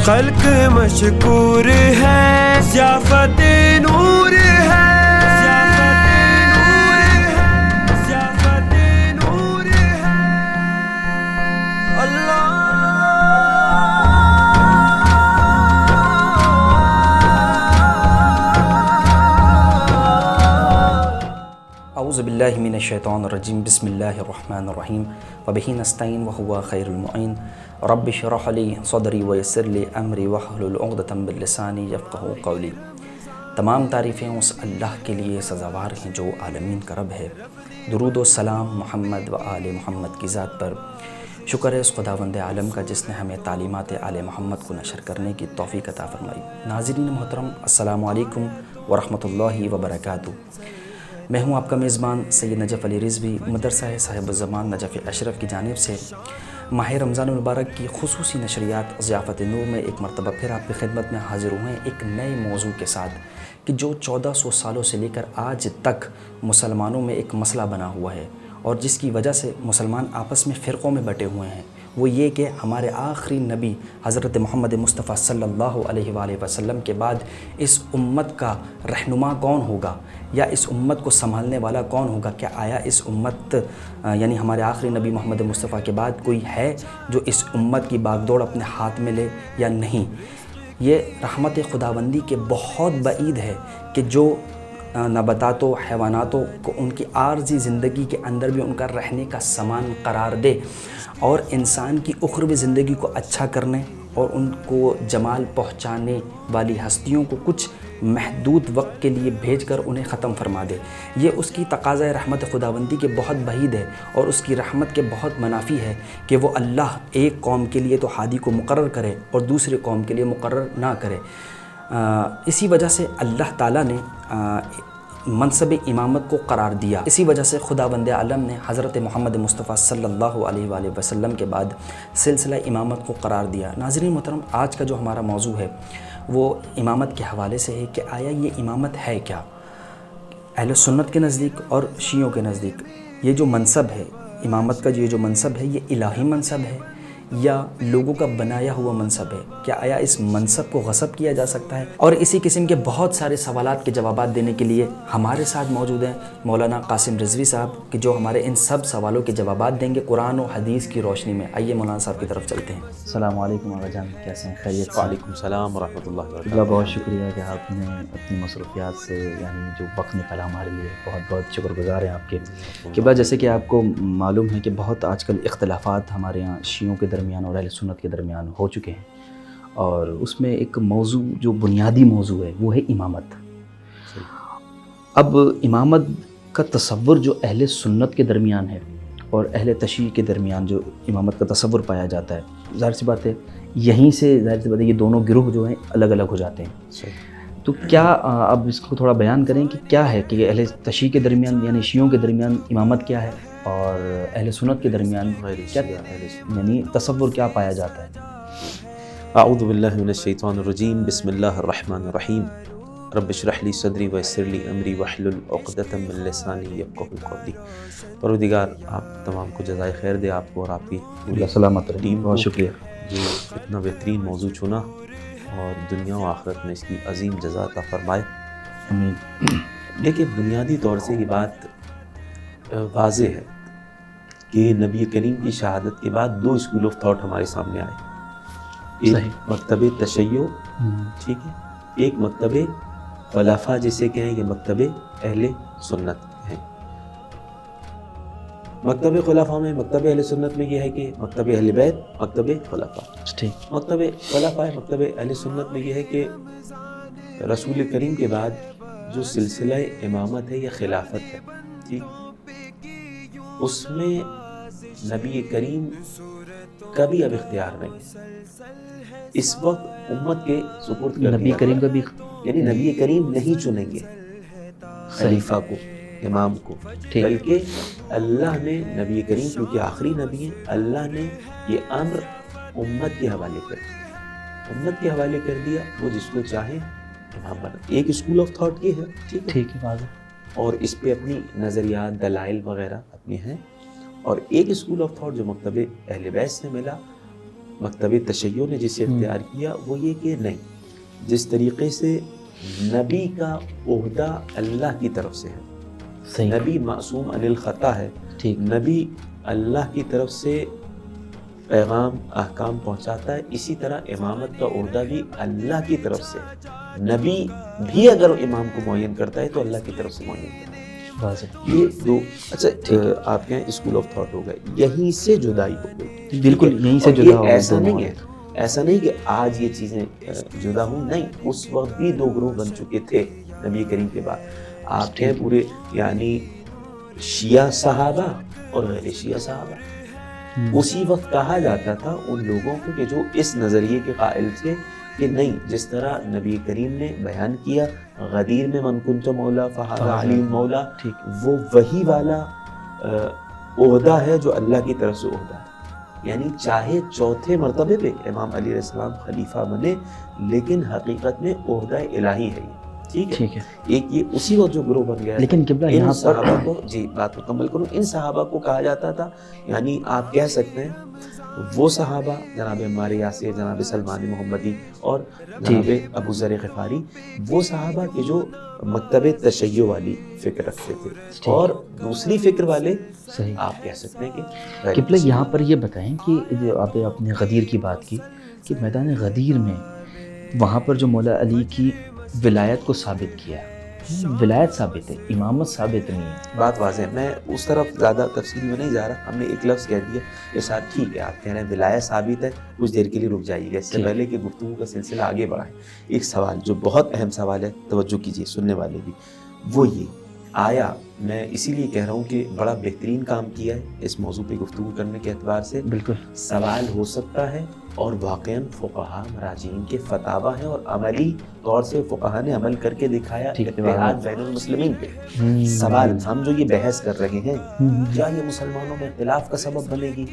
خلق مشکور ہے ضیافت نور ہے ضیافت نور ہے اللہ اعوذ باللہ من الشیطان الرجیم بسم اللہ الرحمن الرحیم وبہ نستعین وہو خیر المعین رب اشرح لی صدری ویسر لی امری واحلل عقدۃ من لسانی یفقہوا قولی۔ تمام تعریفیں اس اللہ کے لیے سزاوار ہیں جو عالمین کا رب ہے۔ درود و سلام محمد و آل محمد کی ذات پر۔ شکر ہے اس خداوند عالم کا جس نے ہمیں تعلیمات آل محمد کو نشر کرنے کی توفیق عطا فرمائی۔ ناظرین محترم، السلام علیکم ورحمۃ اللہ وبرکاتہ۔ میں ہوں آپ کا میزبان سید نجف علی رضوی، مدرسہ صاحب الزمان نجف اشرف کی جانب سے ماہ رمضان المبارک کی خصوصی نشریات ضیافت نور میں ایک مرتبہ پھر آپ کی خدمت میں حاضر ہوئے ہیں ایک نئے موضوع کے ساتھ کہ جو 1400 سالوں سے لے کر آج تک مسلمانوں میں ایک مسئلہ بنا ہوا ہے اور جس کی وجہ سے مسلمان آپس میں فرقوں میں بٹے ہوئے ہیں، وہ یہ کہ ہمارے آخری نبی حضرت محمد مصطفیٰ صلی اللہ علیہ وآلہ وسلم کے بعد اس امت کا رہنما کون ہوگا یا اس امت کو سنبھالنے والا کون ہوگا؟ کیا آیا اس امت یعنی ہمارے آخری نبی محمد مصطفیٰ کے بعد کوئی ہے جو اس امت کی باغ دوڑ اپنے ہاتھ میں لے یا نہیں؟ یہ رحمت خداوندی کے بہت بعید ہے کہ جو نباتاتوں حیواناتوں کو ان کی عارضی زندگی کے اندر بھی ان کا رہنے کا سامان قرار دے اور انسان کی اخروی زندگی کو اچھا کرنے اور ان کو جمال پہنچانے والی ہستیوں کو کچھ محدود وقت کے لیے بھیج کر انہیں ختم فرما دے۔ یہ اس کی تقاضۂ رحمت خداوندی کے بہت بعید ہے اور اس کی رحمت کے بہت منافی ہے کہ وہ اللہ ایک قوم کے لیے تو ہادی کو مقرر کرے اور دوسرے قوم کے لیے مقرر نہ کرے۔ اسی وجہ سے اللہ تعالیٰ نے منصب امامت کو قرار دیا۔ اسی وجہ سے خداوند عالم نے حضرت محمد مصطفیٰ صلی اللہ علیہ وآلہ وسلم کے بعد سلسلہ امامت کو قرار دیا۔ ناظرین محترم، آج کا جو ہمارا موضوع ہے وہ امامت کے حوالے سے ہے کہ آیا یہ امامت ہے کیا؟ اہل سنت کے نزدیک اور شیعوں کے نزدیک یہ جو منصب ہے امامت کا، یہ جو منصب ہے یہ الہی منصب ہے یا لوگوں کا بنایا ہوا منصب ہے؟ کیا آیا اس منصب کو غصب کیا جا سکتا ہے؟ اور اسی قسم کے بہت سارے سوالات کے جوابات دینے کے لیے ہمارے ساتھ موجود ہیں مولانا قاسم رضوی صاحب کہ جو ہمارے ان سب سوالوں کے جوابات دیں گے قرآن و حدیث کی روشنی میں۔ آئیے مولانا صاحب کی طرف چلتے ہیں۔ السلام علیکم آغا جان، کیسے ہیں؟ خیریت سے؟ وعلیکم السلام ورحمۃ اللہ وبرکاتہ۔ بہت شکریہ کہ آپ نے اپنی مصروفیات سے یعنی جو وقت نکالا ہمارے لیے، بہت بہت شکر گزار ہیں آپ کے۔ کہ جیسے کہ آپ کو معلوم ہے کہ بہت آج کل اختلافات ہمارے یہاں شیعوں کے درمیان اور اہل سنت کے درمیان ہو چکے ہیں، اور اس میں ایک موضوع جو بنیادی موضوع ہے وہ ہے امامت۔ اب امامت کا تصور جو اہل سنت کے درمیان ہے اور اہل تشیع کے درمیان جو امامت کا تصور پایا جاتا ہے، ظاہر سی بات ہے یہیں سے ظاہر سی بات ہے یہ دونوں گروہ جو ہیں الگ الگ ہو جاتے ہیں۔ تو کیا اب اس کو تھوڑا بیان کریں کہ کیا ہے کہ اہل تشیع کے درمیان یعنی شیعوں کے درمیان امامت کیا ہے اور اہل سنت کے درمیان کیا یعنی تصور کیا پایا جاتا ہے؟ اعوذ باللہ من الشیطان الرجیم، بسم اللہ الرحمن الرحیم، رب اشرح لی صدری ویسر لی امری واحلل عقدۃ من لسانی یفقہوا قولی۔ پروردگار آپ تمام کو جزائے خیر دے، آپ کو اور آپ کی اللہ سلامت رہے۔ ٹیم بہت شکریہ جو اتنا بہترین موضوع چنا اور دنیا و آخرت میں اس کی عظیم جزا عطا فرمائے۔ امین۔ دیکھیے، بنیادی طور سے یہ بات واضح ہے کہ نبی کریم کی شہادت کے بعد دو اسکول آف تھاٹ ہمارے سامنے آئے، ایک مکتب تشیع، ٹھیک ہے، ایک مکتب خلافہ جسے کہیں کہ مکتب اہل سنت ہے۔ مکتب خلافہ میں، مکتب اہل سنت میں یہ ہے کہ مکتب اہل بیت، مکتب خلافہ۔ مکتب خلافہ ہے، مکتب اہل سنت میں یہ ہے کہ رسول کریم کے بعد جو سلسلہ امامت ہے یا خلافت ہے، ٹھیک، اس میں نبی کریم کا بھی اب اختیار نہیں ہے۔ اس وقت امت کے سپرد کر نبی کریم کا بھی یعنی نبی کریم نہیں چنیں گے خلیفہ کو، امام کو، بلکہ اللہ نے نبی کریم کیونکہ آخری نبی ہیں، اللہ نے یہ امر امت کے حوالے کر دیا، امت کے حوالے کر دیا، وہ جس کو چاہے امام بنا۔ ایک اسکول آف تھاٹ یہ ہے، ٹھیک ہے، اور اس پہ اپنی نظریات، دلائل وغیرہ اپنی ہیں، اور ایک اسکول آف تھاٹ جو مکتب اہل بیت سے ملا مکتب تشیع نے جسے اختیار کیا وہ یہ کہ نہیں، جس طریقے سے نبی کا عہدہ اللہ کی طرف سے ہے، صحیح، نبی معصوم عن الخطا ہے، ٹھیک، نبی اللہ کی طرف سے پیغام احکام پہنچاتا ہے، اسی طرح امامت کا عہدہ بھی اللہ کی طرف سے ہے، نبی بھی اگر امام کو معین کرتا ہے تو اللہ کی طرف سے معین کرتا ہے۔ واضح، یہ دو، اچھا آپ کہیں اسکول آف تھاٹ ہو گئے، یہیں سے جدائی ہو گئی، بالکل یہیں سے اور جدا یہ ہو ایسا نہیں ہے، ایسا نہیں کہ آج یہ چیزیں جدا ہوں، نہیں، اس وقت بھی دو گروہ بن چکے تھے نبی کریم کے بعد۔ آپ کہیں پورے یعنی شیعہ صحابہ اور غیر شیعہ صحابہ، اسی وقت کہا جاتا تھا ان لوگوں کو کہ جو اس نظریے کے قائل تھے کہ نہیں، جس طرح نبی کریم نے بیان کیا غدیر میں من کنت مولا فہذا علی مولا، وہ وہی والا عہدہ ہے جو اللہ کی طرف سے عہدہ ہے، یعنی چاہے چوتھے مرتبے پہ امام علیہ السلام خلیفہ بنے لیکن حقیقت میں عہدہ الہی ہے یہ، ٹھیک ہے، ایک یہ اسی وقت جو گروہ بن گیا، لیکن قبلہ ان یہاں صحابہ کو، جی بات مکمل کروں، ان صحابہ کو کہا جاتا تھا، یعنی آپ کہہ سکتے ہیں وہ صحابہ جناب عمار یاسر، جناب سلمان محمدی اور جناب ابو ذر غفاری، وہ صحابہ کے جو مکتب تشیع والی فکر رکھتے تھے، اور دوسری فکر والے صحیح، آپ کہہ سکتے ہیں کہ قبلہ یہاں پر یہ بتائیں کہ جو آپ نے غدیر کی بات کی کہ میدان غدیر میں وہاں پر جو مولا علی کی ولایت کو ثابت کیا، ولایت ثابت ہے، امامت ثابت نہیں ہے، بات واضح ہے، میں اس طرف زیادہ تفصیل میں نہیں جا رہا، ہم نے ایک لفظ کہہ دیا کہ صاحب ٹھیک ہے، آپ کہہ رہے ہیں ولایت ثابت ہے، کچھ دیر کے لیے رک جائیے گا، اس سے پہلے کہ گفتگو کا سلسلہ آگے بڑھائیں، ایک سوال جو بہت اہم سوال ہے، توجہ کیجیے سننے والے بھی، وہ یہ آیا، میں اسی لیے کہہ رہا ہوں کہ بڑا بہترین کام کیا ہے اس موضوع پہ گفتگو کرنے کے اعتبار سے، بالکل سوال ہو سکتا ہے اور واقعاً فقہا مراجعین کے فتاوی ہیں اور عملی طور سے فقہا نے عمل کر کے دکھایا اتحاد بین المسلمین پہ، سوال ہم جو یہ بحث کر رہے ہیں کیا یہ مسلمانوں میں اختلاف کا سبب بنے گی،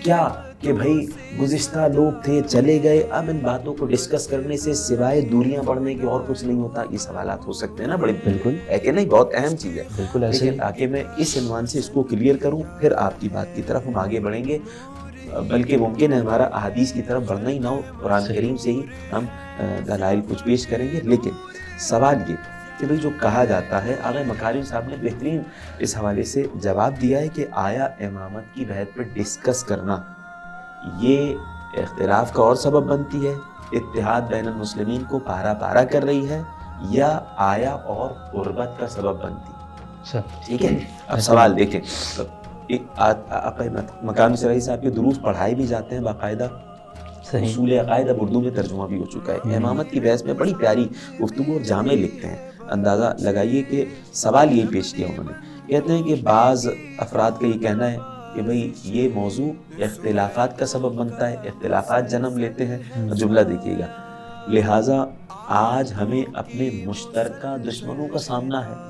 کیا کہ بھائی گزشتہ لوگ تھے چلے گئے، اب ان باتوں کو ڈسکس کرنے سے سوائے دوریاں بڑھنے کی اور کچھ نہیں ہوتا، یہ سوالات ہو سکتے ہیں نا، بڑے بالکل ہے کہ نہیں، بہت اہم چیز ہے، بالکل ایسے لیکن تاکہ میں اس عنوان سے اس کو کلیئر کروں پھر آپ کی بات کی طرف ہم آگے بڑھیں گے، بلکہ ممکن ہے ہمارا احادیث کی طرف بڑھنا ہی نہ ہو، قرآن کریم سے ہی ہم دلائل کچھ پیش کریں گے، لیکن سوال یہ کہ بھئی جو کہا جاتا ہے، آقا مکارم صاحب نے بہترین اس حوالے سے جواب دیا ہے کہ آیا امامت کی بحث پہ ڈسکس کرنا یہ اختلاف کا اور سبب بنتی ہے، اتحاد بین المسلمین کو پارا پارا کر رہی ہے، یا آیا اور غربت کا سبب بنتی ہے، ٹھیک ہے۔ اب سوال دیکھیں، مقامی سرائی صاحب کے دروس پڑھائے بھی جاتے ہیں باقاعدہ، اصول عقائد اب اردو میں ترجمہ بھی ہو چکا ہے، امامت کی بحث میں بڑی پیاری گفتگو اور جامع لکھتے ہیں، اندازہ لگائیے کہ سوال یہی پیش کیا انہوں نے، کہتے ہیں کہ بعض افراد کا یہ کہنا ہے کہ بھئی یہ موضوع اختلافات کا سبب بنتا ہے، اختلافات جنم لیتے ہیں، جملہ دیکھیے گا، لہٰذا آج ہمیں اپنے مشترکہ دشمنوں کا سامنا ہے،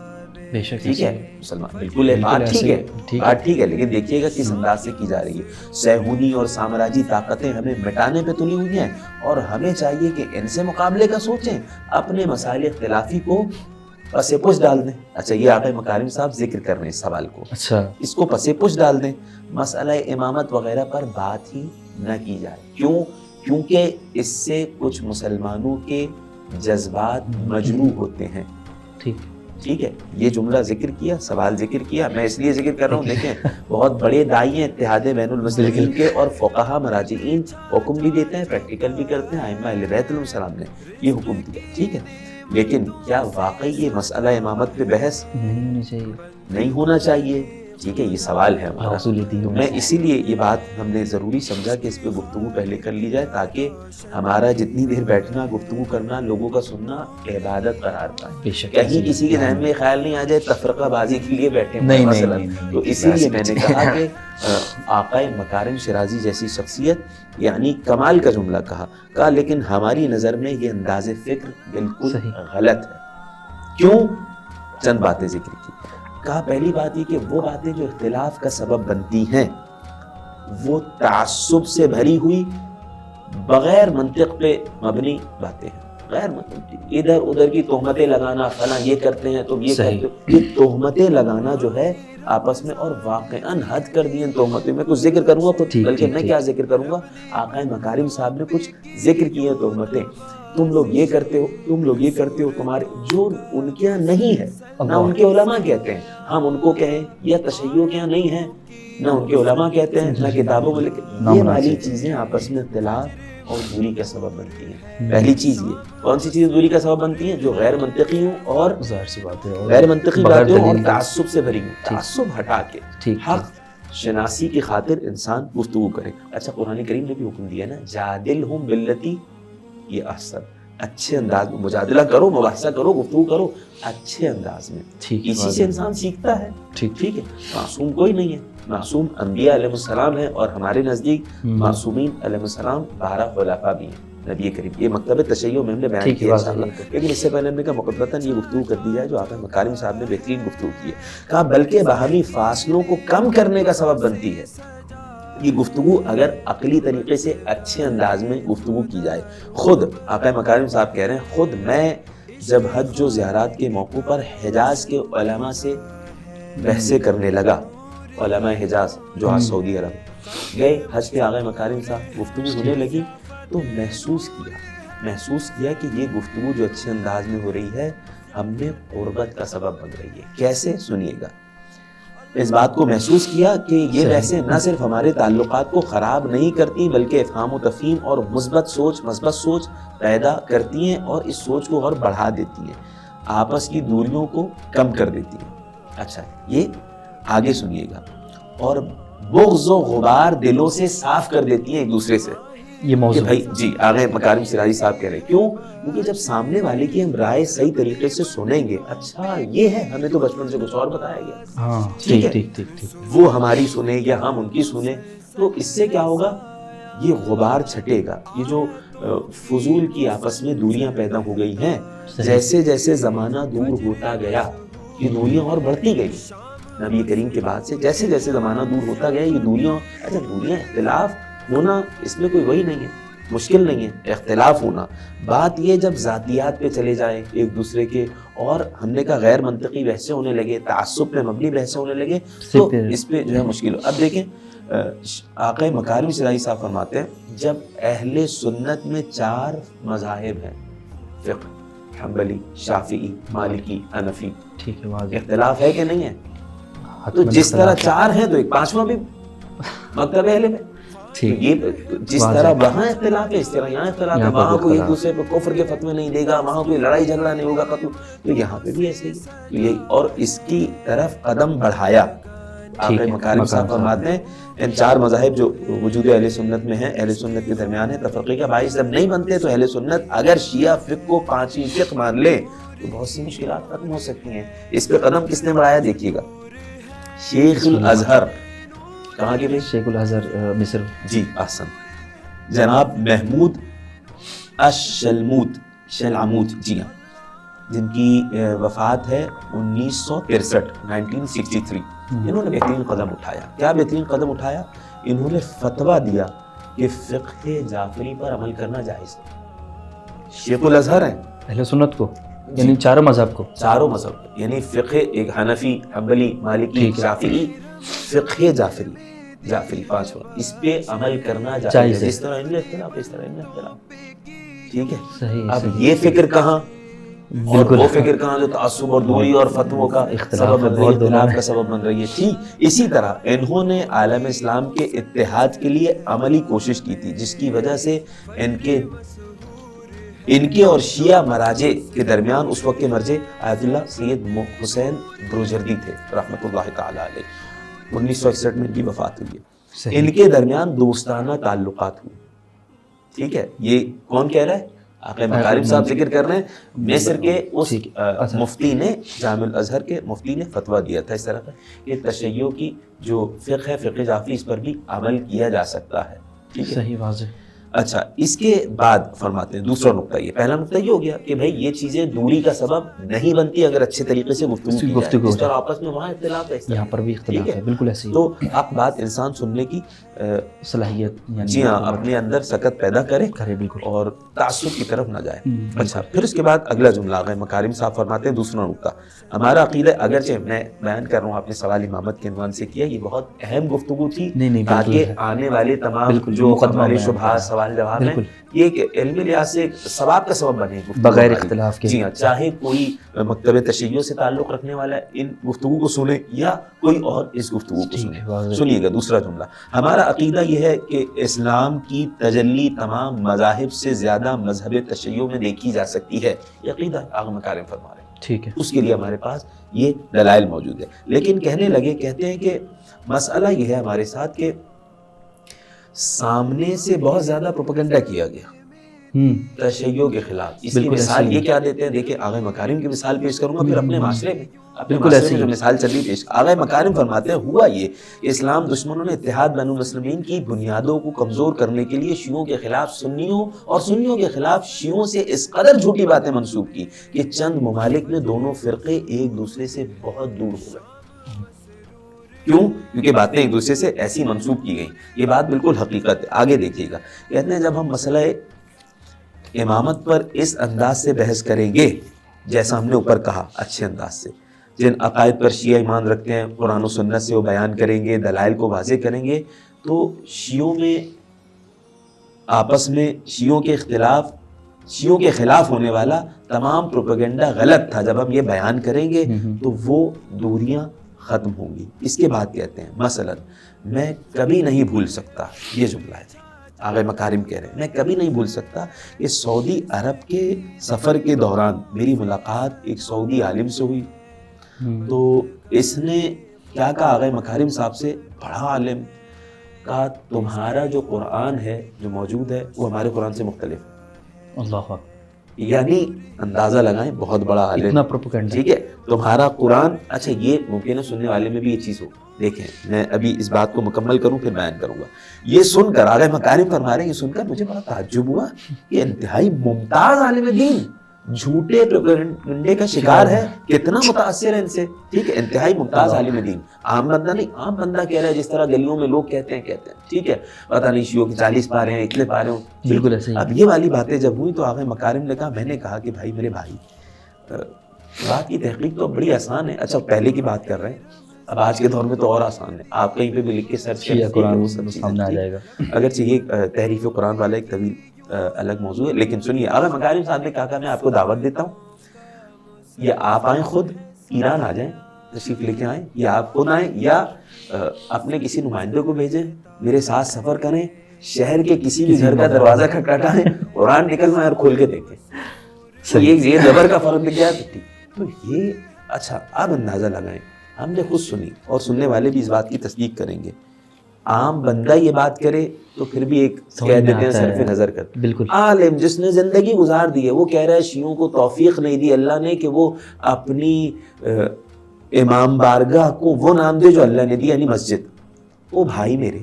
بے شک، ٹھیک ہے مسلمان، بالکل ہے، بات ٹھیک ہے، بات ٹھیک ہے، لیکن دیکھیے گا کس انداز سے کی جا رہی ہے، صہیونی اور سامراجی طاقتیں ہمیں مٹانے پہ تلی ہوئی ہیں، اور ہمیں چاہیے کہ ان سے مقابلے کا سوچیں، اپنے مسائل اختلافی کو پس پش ڈال دیں۔ اچھا یہ آقا مکارم صاحب ذکر کر رہے ہیں اس سوال کو، اچھا اس کو پس پش ڈال دیں، مسئلہ امامت وغیرہ پر بات ہی نہ کی جائے، کیوں؟ کیونکہ اس سے کچھ مسلمانوں کے جذبات مجروح ہوتے ہیں، ٹھیک ہے، یہ جملہ ذکر کیا، سوال ذکر کیا، میں اس لیے ذکر کر رہا ہوں، دیکھیں بہت بڑے داعی ہیں اتحاد بین المسلمین کے، اور فقہا مراجعین حکم بھی دیتے ہیں، پریکٹیکل بھی کرتے ہیں، ائمہ اہل بیت علیہم السلام نے یہ حکم دیا، ٹھیک ہے، لیکن کیا واقعی یہ مسئلہ امامت پہ بحث نہیں ہونا چاہیے؟ ٹھیک ہے، یہ سوال ہے ہمارا، تو میں اسی لیے یہ بات ہم نے ضروری سمجھا کہ اس پہ گفتگو پہلے کر لی جائے، تاکہ ہمارا جتنی دیر بیٹھنا، گفتگو کرنا، لوگوں کا سننا عبادت قرار پائے، کہیں کسی کے ذہن میں خیال نہیں آ جائے تفرقہ بازی کے لیے بیٹھے ہیں مثلا، تو اسی لیے میں نے کہا کہ آقا مکارم شیرازی جیسی شخصیت، یعنی کمال کا جملہ کہا، لیکن ہماری نظر میں یہ انداز فکر بالکل غلط ہے، کیوں؟ چند باتیں ذکر کی، کہا پہلی بات یہ کہ وہ باتیں جو اختلاف کا سبب بنتی ہیں وہ تعصب سے بھری ہوئی بغیر منطق پہ مبنی باتیں ہیں، غیر ادھر ادھر کی تہمتیں لگانا، فلاں یہ کرتے ہیں تو یہ کرتے، یہ تہمتیں لگانا جو ہے آپس میں، اور واقعاً حد کر دی ان تہمتیں. میں کچھ ذکر کروں گا خود، بلکہ میں کیا ذکر کروں گا، آقا مکارم صاحب نے کچھ ذکر کیے تہمتیں. تم لوگ یہ کرتے ہو، تم لوگ یہ کرتے ہو، تمہارے جو ان کے یہاں نہیں ہے نہ ان کے علماء کہتے ہیں، ہم ان کو کہیں، یا تشیع کے یہاں نہیں ہے نہ ان کے علماء کہتے ہیں، نہ کتابوں میں لکھے. یہ والی چیزیں آپس میں اختلاف اور دوری کا سبب بنتی ہیں. پہلی چیز یہ کون سی چیز دوری کا سبب بنتی ہیں؟ جو غیر منطقی ہوں اور ظاہر سی بات ہے، غیر منطقی باتیں ہوں اور تعصب سے بھری ہوں. تعصب ہٹا کے حق شناسی کی خاطر انسان گفتگو کرے. اچھا قرآن کریم نے بھی حکم دیا نا، جادلہم باللتی یہ احسن، اچھے انداز میں مجادلہ کرو، مباحثہ کرو، گفتگو کرو اچھے انداز میں. اسی سے انسان سیکھتا ہے. ٹھیک ہے، معصوم کوئی نہیں ہے. معصوم انبیاء علیہ السلام ہیں، اور ہمارے نزدیک معصومین علیہ السلام 12 خلفاء بھی ہیں نبی کریم. یہ مکتب تشیع میں ہم نے بیان کیا انشاءاللہ. لیکن اس سے پہلے ہم نے کہا مقدمتاً یہ گفتگو کر دی جائے جو آقا مکارم صاحب نے بہترین گفتگو کی ہے. کہا بلکہ باہمی فاصلوں کو کم کرنے کا سبب بنتی ہے یہ گفتگو اگر عقلی طریقے سے اچھے انداز میں گفتگو کی جائے. خود آقا مکارم صاحب کہہ رہے ہیں، خود میں جب حج و زیارات کے موقع پر حجاز کے علماء سے بحثیں کرنے لگا، علماء حجاز جو آج سعودی عرب گئے حج پہ، آقا مکارم صاحب گفتگو ہونے لگی تو محسوس کیا کہ یہ گفتگو جو اچھے انداز میں ہو رہی ہے ہم میں قربت کا سبب بن رہی ہے. کیسے؟ سنیے گا. اس بات کو محسوس کیا کہ یہ بحثیں نہ صرف ہمارے تعلقات کو خراب نہیں کرتی بلکہ افہام و تفہیم اور مثبت سوچ پیدا کرتی ہیں، اور اس سوچ کو اور بڑھا دیتی ہیں، آپس کی دوریوں کو کم کر دیتی ہیں. اچھا یہ آگے سنیے گا. اور بغض و غبار دلوں سے صاف کر دیتی ہیں ایک دوسرے سے. یہ موضوع بھائی جی آقا مکارم سراجی صاحب کہہ رہے ہیں. کیوں؟ کیونکہ جب سامنے والے کی ہم رائے صحیح طریقے سے سنیں گے، اچھا یہ ہے، ہمیں تو بچپن سے کچھ اور بتایا گیا، ٹھیک ہے، وہ ہماری سنیں یا ہم ان کی سنیں، تو اس سے کیا ہوگا؟ یہ غبار چھٹے گا. یہ جو فضول کی آپس میں دوریاں پیدا ہو گئی ہیں، جیسے جیسے زمانہ دور ہوتا گیا یہ دوریاں اور بڑھتی گئی. نبی کریم کے بعد سے جیسے جیسے زمانہ دور ہوتا گیا یہ دوریاں، اچھا دوریاں اختلاف ہونا اس میں کوئی وہی نہیں ہے، مشکل نہیں ہے اختلاف ہونا. بات یہ جب ذاتیات پہ چلے جائیں ایک دوسرے کے، اور ہم نے کہا غیر منطقی بحثیں ہونے لگے، تعصب پہ مبنی بحثیں ہونے لگے، تو اس پہ جو ہے مشکل. اب دیکھیں آقا مکارم سراجی صاحب فرماتے ہیں جب اہل سنت میں 4 مذاہب ہیں، فقہ، حنبلی، شافعی، مالکی، حنفی، ٹھیک ہے، اختلاف ہے کہ نہیں ہے؟ تو جس طرح 4 ہیں تو ایک 5واں بھی مکتب اہل میں. یہ جس طرح وہاں اختلاف ہے اس طرح یہاں اختلاف ہے. وہاں کوئی ایک دوسرے پہ کفر کے فتوے نہیں دے گا، وہاں کوئی لڑائی جھگڑا نہیں ہوگا قتل، تو یہاں پہ بھی ایسے ہی. اور اس کی طرف قدم بڑھایا. آقا مکارم صاحب فرماتے ہیں ان 4 مذاہب جو وجود اہل سنت میں ہیں، اہل سنت کے درمیان ہے، تفرقے کا باعث جب نہیں بنتے تو اہل سنت اگر شیعہ فقہ کو 5ویں فقہ مان لے تو بہت سی مشکلات ختم ہو سکتی ہیں. اس پہ قدم کس نے بڑھایا دیکھیے گا، شیخ الازہر. کہاں کے؟ شیخ الازہر مصر. جی احسن، جناب محمود شلعموت، جی ہاں، جن کی وفات ہے 1963. انہوں نے بہترین قدم اٹھایا. کیا بہترین قدم اٹھایا؟ انہوں نے فتویٰ دیا کہ فقہ جعفری پر عمل کرنا جائز ہے. شیخ الازہر ہیں اہل سنت کو، یعنی 4 مذہب کو، 4 مذہب یعنی فقہ ایک حنفی، حنبلی، مالکی، شافعی، فقہ جعفری 5 اس پہ عمل کرنا جائز ہے. جس طرح ان میں اختلاف اس طرح ان میں اختلاف، ٹھیک ہے. اب یہ فکر کہاں اور وہ فکر کہاں جو تعصب اور دوری اور فتووں کا سبب بن رہی ہے، اختلاف کا سبب بن رہی ہے. ٹھیک اسی طرح انہوں نے عالم اسلام کے اتحاد کے لیے عملی کوشش کی تھی، جس کی وجہ سے ان کے اور شیعہ مراجع کے درمیان اس وقت کے مرجع آیت اللہ سید حسین بروجردی تھے رحمۃ اللہ تعالی علیہ. 1961 میں ان کی وفات ہوئی ہے. ان کے درمیان دوستانہ تعلقات ہوئے. ٹھیک ہے، یہ کون کہہ رہا ہے؟ آقا مکارم صاحب ذکر کر رہے ہیں. مصر کے اس مفتی نے، جامع الازہر کے مفتی نے فتویٰ دیا تھا اس طرح کا کہ تشیع کی جو فقہ ہے، فقہ جعفری، اس پر بھی عمل کیا جا سکتا ہے. ٹھیک ہے، صحیح، واضح. اچھا اس کے بعد فرماتے ہیں دوسرا نقطہ یہ، پہلا نقطہ یہ ہو گیا کہ بھائی یہ چیزیں دوری کا سبب نہیں بنتی اگر اچھے طریقے سے گفتگو کی جائے، جس طرح آپس میں وہاں اختلاف ہے یہاں پر بھی اختلاف ہے، بالکل ایسے ہی، تو اب بات انسان سننے کی صلاحیت جی ہاں اپنے اندر سکت پیدا کرے بالکل، اور تعصب کی طرف نہ جائے۔ اچھا پھر اس کے بعد اگلا جملہ آ گئے، مکارم صاحب فرماتے ہیں دوسرا نقطہ، ہمارا عقیدہ، اگرچہ میں بیان کر رہا ہوں آپ نے سوال امامت کے عنوان سے کیا، یہ بہت اہم گفتگو تھی تاکہ آنے والے تمام جو ہمارے شبہات سوال جواب ہیں یہ کہ علم لحاظ سے ثواب کا سبب بنے بغیر اختلاف کے۔ جی ہاں، چاہے کوئی مکتب تشیع سے تعلق رکھنے والا ان گفتگو کو سنے یا کوئی اور اس گفتگو کو سنے۔ سنیے گا دوسرا جملہ، ہمارا عقیدہ یہ ہے کہ اسلام کی تجلی تمام مذاہب سے زیادہ مذہب تشیع میں دیکھی جا سکتی ہے، یہ عقیدہ آغا مکارم فرما رہے ہیں، ٹھیک ہے، اس کے لیے ہمارے پاس یہ دلائل موجود ہے۔ لیکن کہنے لگے، کہتے ہیں کہ مسئلہ یہ ہے ہمارے ساتھ کہ سامنے سے بہت زیادہ پروپیگنڈا کیا گیا تشیع کے خلاف۔ اس کی مثال یہ کیا دیتے ہیں، دیکھیں آغا مکارم کی مثال پیش کروں گا، پھر اپنے معاشرے میں جو مثال چلی پیش، آغا مکارم فرماتے ہیں ہوا یہ، اسلام دشمنوں نے اتحاد بین المسلمین کی بنیادوں کو کمزور کرنے کے لیے شیعوں کے خلاف سنیوں اور سنیوں کے خلاف شیعوں سے اس قدر جھوٹی باتیں منسوب کی کہ چند ممالک میں دونوں فرقے ایک دوسرے سے بہت دور ہو گئے۔ کیوں؟ کیونکہ باتیں ایک دوسرے سے ایسی منسوب کی گئیں، یہ بات بالکل حقیقت ہے۔ آگے دیکھیے گا، کہتے ہیں جب ہم مسئلہ امامت پر اس انداز سے بحث کریں گے جیسا ہم نے اوپر کہا، اچھے انداز سے، جن عقائد پر شیعہ ایمان رکھتے ہیں قرآن و سنت سے وہ بیان کریں گے، دلائل کو واضح کریں گے، تو شیعوں میں آپس میں شیعوں کے خلاف ہونے والا تمام پروپیگنڈا غلط تھا، جب ہم یہ بیان کریں گے تو وہ دوریاں ختم ہوں گی۔ اس کے بعد کہتے ہیں مثلا میں کبھی نہیں بھول سکتا، یہ جملہ ہے آغا مکارم کہہ رہے ہیں، میں کبھی نہیں بھول سکتا کہ سعودی عرب کے سفر کے دوران میری ملاقات ایک سعودی عالم سے ہوئی، تو اس نے کیا کہا آغا مکارم صاحب سے، بڑا عالم، کہا تمہارا جو قرآن ہے جو موجود ہے وہ ہمارے قرآن سے مختلف ہے۔ اللہ، یعنی اندازہ لگائیں بہت بڑا عالم، اتنا پروپیگنڈا، ٹھیک ہے، تمہارا قرآن، اچھا یہ ممکن ہے سننے والے میں بھی یہ چیز ہو، دیکھیں میں ابھی اس بات کو مکمل کروں پھر بیان کروں گا۔ یہ سن کر آغا مکارم فرما رہے ہیں، یہ سن کر مجھے بڑا تعجب ہوا کہ انتہائی ممتاز عالم دین جھوٹے پروپیگنڈے کا شکار ہے، کتنا متاثر ہے ان سے، ٹھیک ہے، انتہائی ممتاز عالم دین، عام بندہ نہیں، عام بندہ کہہ رہا ہے جس طرح گلیوں میں لوگ کہتے ہیں، ٹھیک ہے، پتہ نہیں شیعوں کی 40 پارے ہیں، اتنے پارے ہوں، بالکل ایسے ہی۔ اب یہ والی باتیں جب ہوئی تو آغا مکارم نے کہا، میں نے کہا کہ بھائی میرے بھائی بات کی تحقیق تو بڑی آسان ہے، اچھا پہلے کی بات کر رہے ہیں، اب آج کے دور میں تو اور آسان ہے، آپ کہیں پہ بھی لکھ کے سرچ کریں قرآن سامنے آ جائے گا۔ اگرچہ یہ تحریف قرآن والا ایک طویل الگ موضوع ہے، لیکن سنیے آغا مکارم صاحب نے کہا میں آپ کو دعوت دیتا ہوں، یا آپ آئیں خود ایران آ جائیں، تشریف لے کے آئیں، یا آپ خود آئیں یا اپنے کسی نمائندے کو بھیجیں، میرے ساتھ سفر کریں، شہر کے کسی بھی گھر کا دروازہ کھٹکھٹائیں، قرآن نکلوائیں اور کھول کے دیکھیں، یہ زبر کا فرق دکھ گیا تو یہ اچھا اب اندازہ لگائیں، ہم نے خود سنی اور سننے والے بھی اس بات کی تصدیق کریں گے، عام بندہ یہ بات کرے تو پھر بھی ایک کہہ دیتے ہیں صرف نظر کر، بالکل عالم جس نے زندگی گزار دی ہے وہ کہہ رہا ہے شیعوں کو توفیق نہیں دی اللہ نے کہ وہ اپنی امام بارگاہ کو وہ نام دے جو اللہ نے دی، یعنی مسجد۔ او بھائی میرے،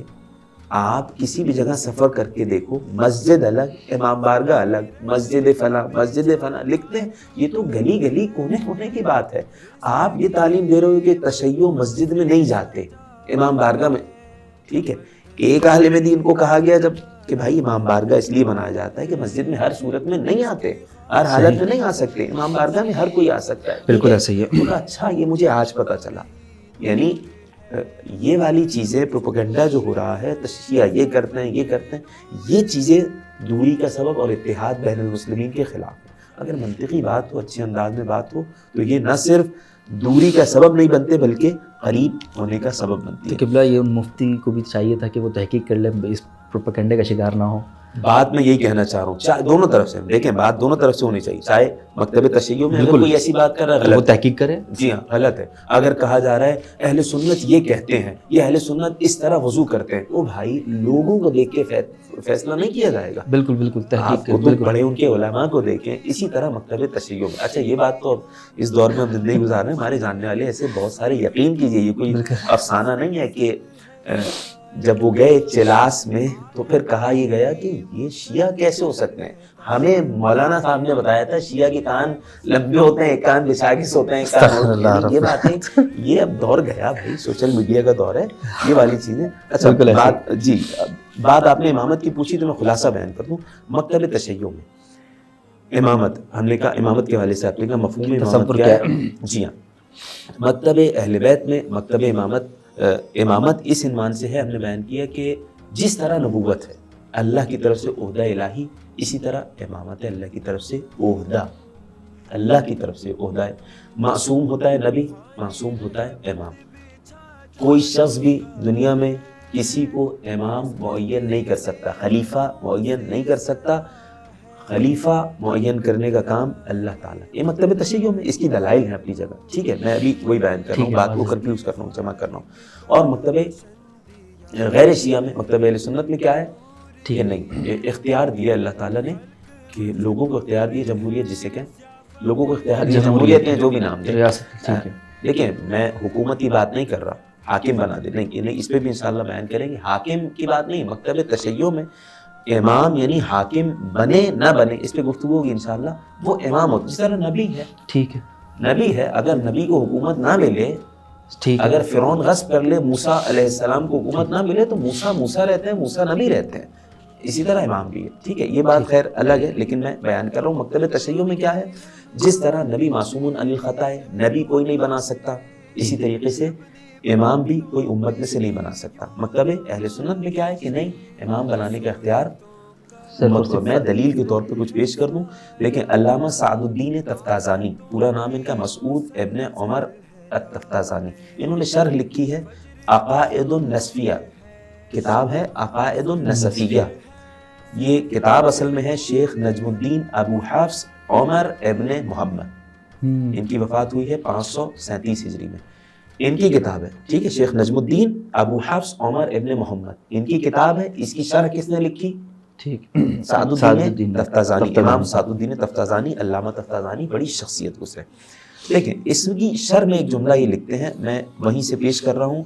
آپ کسی بھی جگہ سفر کر کے دیکھو، مسجد الگ، امام بارگاہ الگ، مسجد فلاں لکھتے ہیں، یہ تو گلی گلی کونے کونے کی بات ہے۔ آپ یہ تعلیم دے رہے ہو کہ تشیع مسجد میں نہیں جاتے، امام بارگاہ میں، ٹھیک ہے، ایک عالم دین کو کہا گیا جب کہ بھائی امام بارگاہ اس لیے بنایا جاتا ہے کہ مسجد میں ہر صورت میں نہیں آتے، ہر حالت میں نہیں آ سکتے، امام بارگاہ میں ہر کوئی آ سکتا ہے، بالکل ایسے ہی ہے۔ اچھا یہ مجھے آج پتہ چلا، یعنی یہ والی چیزیں پروپیگنڈا جو ہو رہا ہے، تشیع یہ کرتے ہیں یہ چیزیں دوری کا سبب اور اتحاد بین المسلمین کے خلاف ہے۔ اگر منطقی بات ہو، اچھے انداز میں بات ہو تو یہ نہ صرف دوری کا سبب نہیں بنتے بلکہ قریب ہونے کا سبب بنتی ہے۔ تو قبلہ یہ مفتی کو بھی چاہیے تھا کہ وہ تحقیق کر لے، اس پروپیگنڈے کا شکار نہ ہو۔ بات میں یہی کہنا چاہ رہا ہوں، چاہے دونوں طرف سے دیکھیں، بات دونوں طرف سے ہونی چاہیے، چاہے مکتب تشیع میں اگر کوئی ایسی بات کر رہا ہے وہ تحقیق کرے، جی ہاں غلط ہے، اگر کہا جا رہا ہے اہل سنت یہ کہتے ہیں، یہ اہل سنت اس طرح وضو کرتے ہیں، وہ بھائی لوگوں کو دیکھ کے فیصلہ نہیں کیا جائے گا، بالکل بالکل آپ کتب پڑھیں، ان کے علماء کو دیکھیں، اسی طرح مکتب تشیع میں۔ اچھا یہ بات تو اس دور میں ہم زندگی گزار رہے ہیں، ہمارے جاننے والے ایسے بہت سارے، یقین کیجیے یہ کوئی افسانہ نہیں ہے کہ جب وہ گئے چلاس میں تو پھر کہا یہ گیا کہ یہ شیعہ کیسے ہو سکتے ہیں. ہمیں مولانا صاحب نے بتایا تھا شیعہ کے کان لمبے ہوتے ہیں, ایک کان بچھا کے سوتے ہیں, ایک کان یہ باتیں, یہ اب دور گیا بھائی, سوشل میڈیا کا دور ہے, یہ والی چیزیں. اچھا بات جی بات آپ نے امامت کی پوچھی تو میں خلاصہ بیان کر دوں. مکتب تشیع میں امامت, ہم نے کہا امامت کے حوالے سے آپ نے کہا مفہوم امامت کیا ہے. جی ہاں, مکتب اہل بیت میں مکتب امامت اس عنوان سے ہے, ہم نے بیان کیا کہ جس طرح نبوت ہے اللہ کی طرف سے عہدہ الہی, اسی طرح امامت ہے اللہ کی طرف سے عہدہ, اللہ کی طرف سے عہدہ ہے. معصوم ہوتا ہے نبی, معصوم ہوتا ہے امام. کوئی شخص بھی دنیا میں کسی کو امام معین نہیں کر سکتا, خلیفہ معین نہیں کر سکتا. خلیفہ معین کرنے کا کام اللہ تعالیٰ. یہ مکتب تشیع میں اس کی دلائل ہیں اپنی جگہ, ٹھیک ہے, میں ابھی وہی بیان کر رہا ہوں, بات کو کنفیوز کر رہا ہوں, جمع کر رہا ہوں. اور مکتب غیر شیعہ میں, مکتب اہل سنت میں کیا ہے, ٹھیک ہے, نہیں, اختیار دیا اللہ تعالیٰ نے کہ لوگوں کو اختیار دیا, جمہوریت جسے کہیں, لوگوں کو اختیار دیا, جمہوریت میں جو بھی نام دے. دیکھیں میں حکومت کی بات نہیں کر رہا, حاکم بنا دے, نہیں, اس پہ بھی انشاءاللہ بیان کریں گے. حاکم کی بات نہیں, مکتب تشیع میں امام یعنی حاکم بنے نہ بنے اس پہ گفتگو ہوگی انشاءاللہ. وہ امام ہوتا, جس طرح نبی ہے, ٹھیک ہے, نبی ہے, اگر نبی کو حکومت نہ ملے, اگر فرعون غصب کر لے موسیٰ علیہ السلام کو حکومت نہ ملے تو موسیٰ رہتے ہیں, موسیٰ نبی رہتے ہیں. اسی طرح امام بھی ہے, ٹھیک ہے, یہ بات خیر الگ ہے, لیکن میں بیان کر رہا ہوں مکتب تشیع میں کیا ہے. جس طرح نبی معصوم عن الخطا ہے, نبی کوئی نہیں بنا سکتا, اسی طریقے سے امام بھی کوئی امت میں سے نہیں بنا سکتا. مکتب اہل سنت میں کیا ہے کہ نہیں, امام بنانے کا اختیار. میں دلیل کے طور پہ کچھ پیش کر دوں, لیکن علامہ سعد الدین تفتازانی, پورا نام ان کا مسعود ابن عمر التفتازانی, انہوں نے شرح لکھی ہے عقائد النسفیہ, کتاب ہے عقائد النسفیہ. یہ کتاب اصل میں ہے شیخ نجم الدین ابو حفص عمر ابن محمد, ان کی وفات ہوئی ہے 537 ہجری میں. ان کی کتاب ہے, ٹھیک ہے, شیخ نجم الدین ابو حفص عمر ابن محمد, ان کی کتاب ہے. اس کی شرح کس نے لکھی, ٹھیک, سعد الدین تفتازانی, امام سعد الدین تفتازانی, علامہ تفتازانی, بڑی شخصیت گزرے. لیکن اس کی شرح میں ایک جملہ یہ لکھتے ہیں, میں وہیں سے پیش کر رہا ہوں.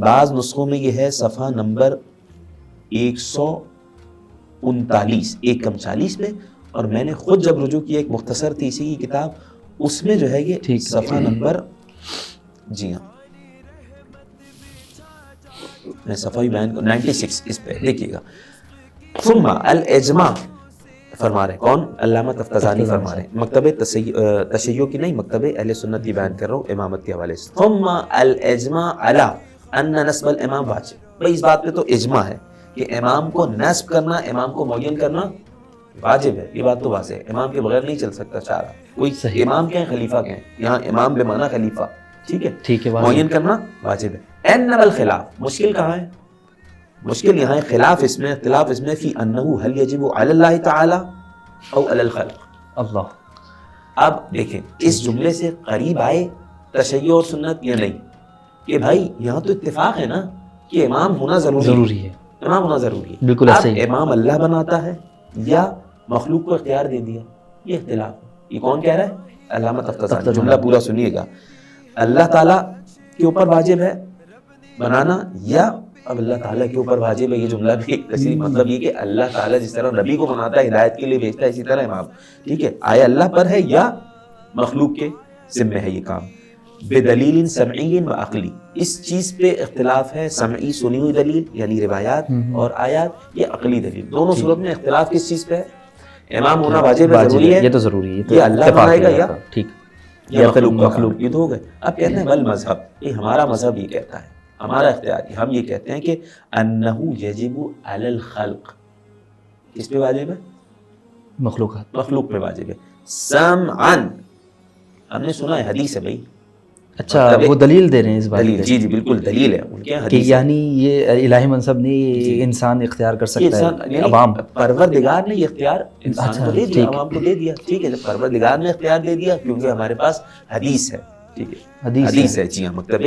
بعض نسخوں میں یہ ہے صفحہ نمبر 139 140 پہ, اور میں نے خود جب رجوع کیا, ایک مختصر تھی اسی کی کتاب, اس میں جو ہے یہ صفحہ نمبر, جی ہاں میں صفحہ ہی بیان 96 اس پہ دیکھیے گا. ثم الاجماع فرما رہے, کون, علامہ تفتازانی فرما رہے, مکتب تشیع کی نہیں, مکتب اہل سنت کی بیان کر رہا ہوں امامت کے حوالے سے. ثم الاجماع علی ان نصب الامام واجب, بھائی اس بات پہ تو اجماع ہے کہ امام کو نصب کرنا, امام کو معین کرنا واجب ہے. یہ بات تو واضح ہے, امام کے بغیر نہیں چل سکتا چارہ, کوئی امام کہیں خلیفہ کہیں, یہاں امام بے معنی خلیفہ, ٹھیک ہے, معین کرنا واجب ہے. انما الخلاف, مشکل کہاں ہے, مشکل یہاں ہے, خلاف اس میں, اختلاف اس میں, فی انہ هل یجب علی اللہ تعالی او علی الخلق. اللہ, اب دیکھیں اس جملے سے قریب آئے تشیع اور سنت یا نہیں, کہ بھائی یہاں تو اتفاق ہے نا کہ امام ہونا ضروری ہے, امام ہونا ضروری ہے, بالکل صحیح. امام اللہ بناتا ہے یا مخلوق کو اختیار دے دیا, یہ اختلاف ہے. یہ کون کہہ رہا ہے, علامہ تفتازانی. جملہ پورا سنیے گا, اللہ تعالیٰ کے اوپر واجب ہے بنانا, یا اب اللہ تعالیٰ کے اوپر واجب ہے, یہ جملہ بھی تصریح, مطلب یہ کہ اللہ تعالیٰ جس طرح نبی کو بناتا ہے, ہدایت کے لیے بھیجتا ہے, اسی طرح امام, ٹھیک ہے, آیا اللہ پر ہے یا مخلوق کے ذمہ ہے یہ کام. بدلیل سمعی و عقلی, اس چیز پہ اختلاف ہے, سمعی سنی ہوئی دلیل یعنی روایات اور آیات, یہ عقلی دلیل, دونوں صورت میں اختلاف کس چیز پہ ہے, امام ہونا واجب ہے, ضروری ہے, یہ تو ضروری ہے, یہ اللہ بنائے گا یا ٹھیک یا مخلوق, یہ تو ہو گئے. اب کہتے ہیں بل مذہب, یہ ہمارا مذہب یہ کہتا ہے, ہمارا اختیار, ہم یہ کہتے ہیں کہ انہو یجب علی الخلق, کس پہ واجب ہے, مخلوق پہ واجب ہے, سمعن, ہم نے سنا ہے, حدیث ہے بھائی. اچھا, وہ دلیل دے رہے ہیں اس بات کی, جی بالکل دلیل ہے ان کے, کہ یعنی یہ الہی منصب نہیں انسان اختیار کر سکتا ہے, عوام, پروردگار نے یہ اختیار انسان کو دے دیا, عوام کو دے دیا, ٹھیک ہے, جب پروردگار نے اختیار دے دیا, کیونکہ ہمارے پاس حدیث ہے, ٹھیک ہے, حدیث ہے, جی ہاں, مکتب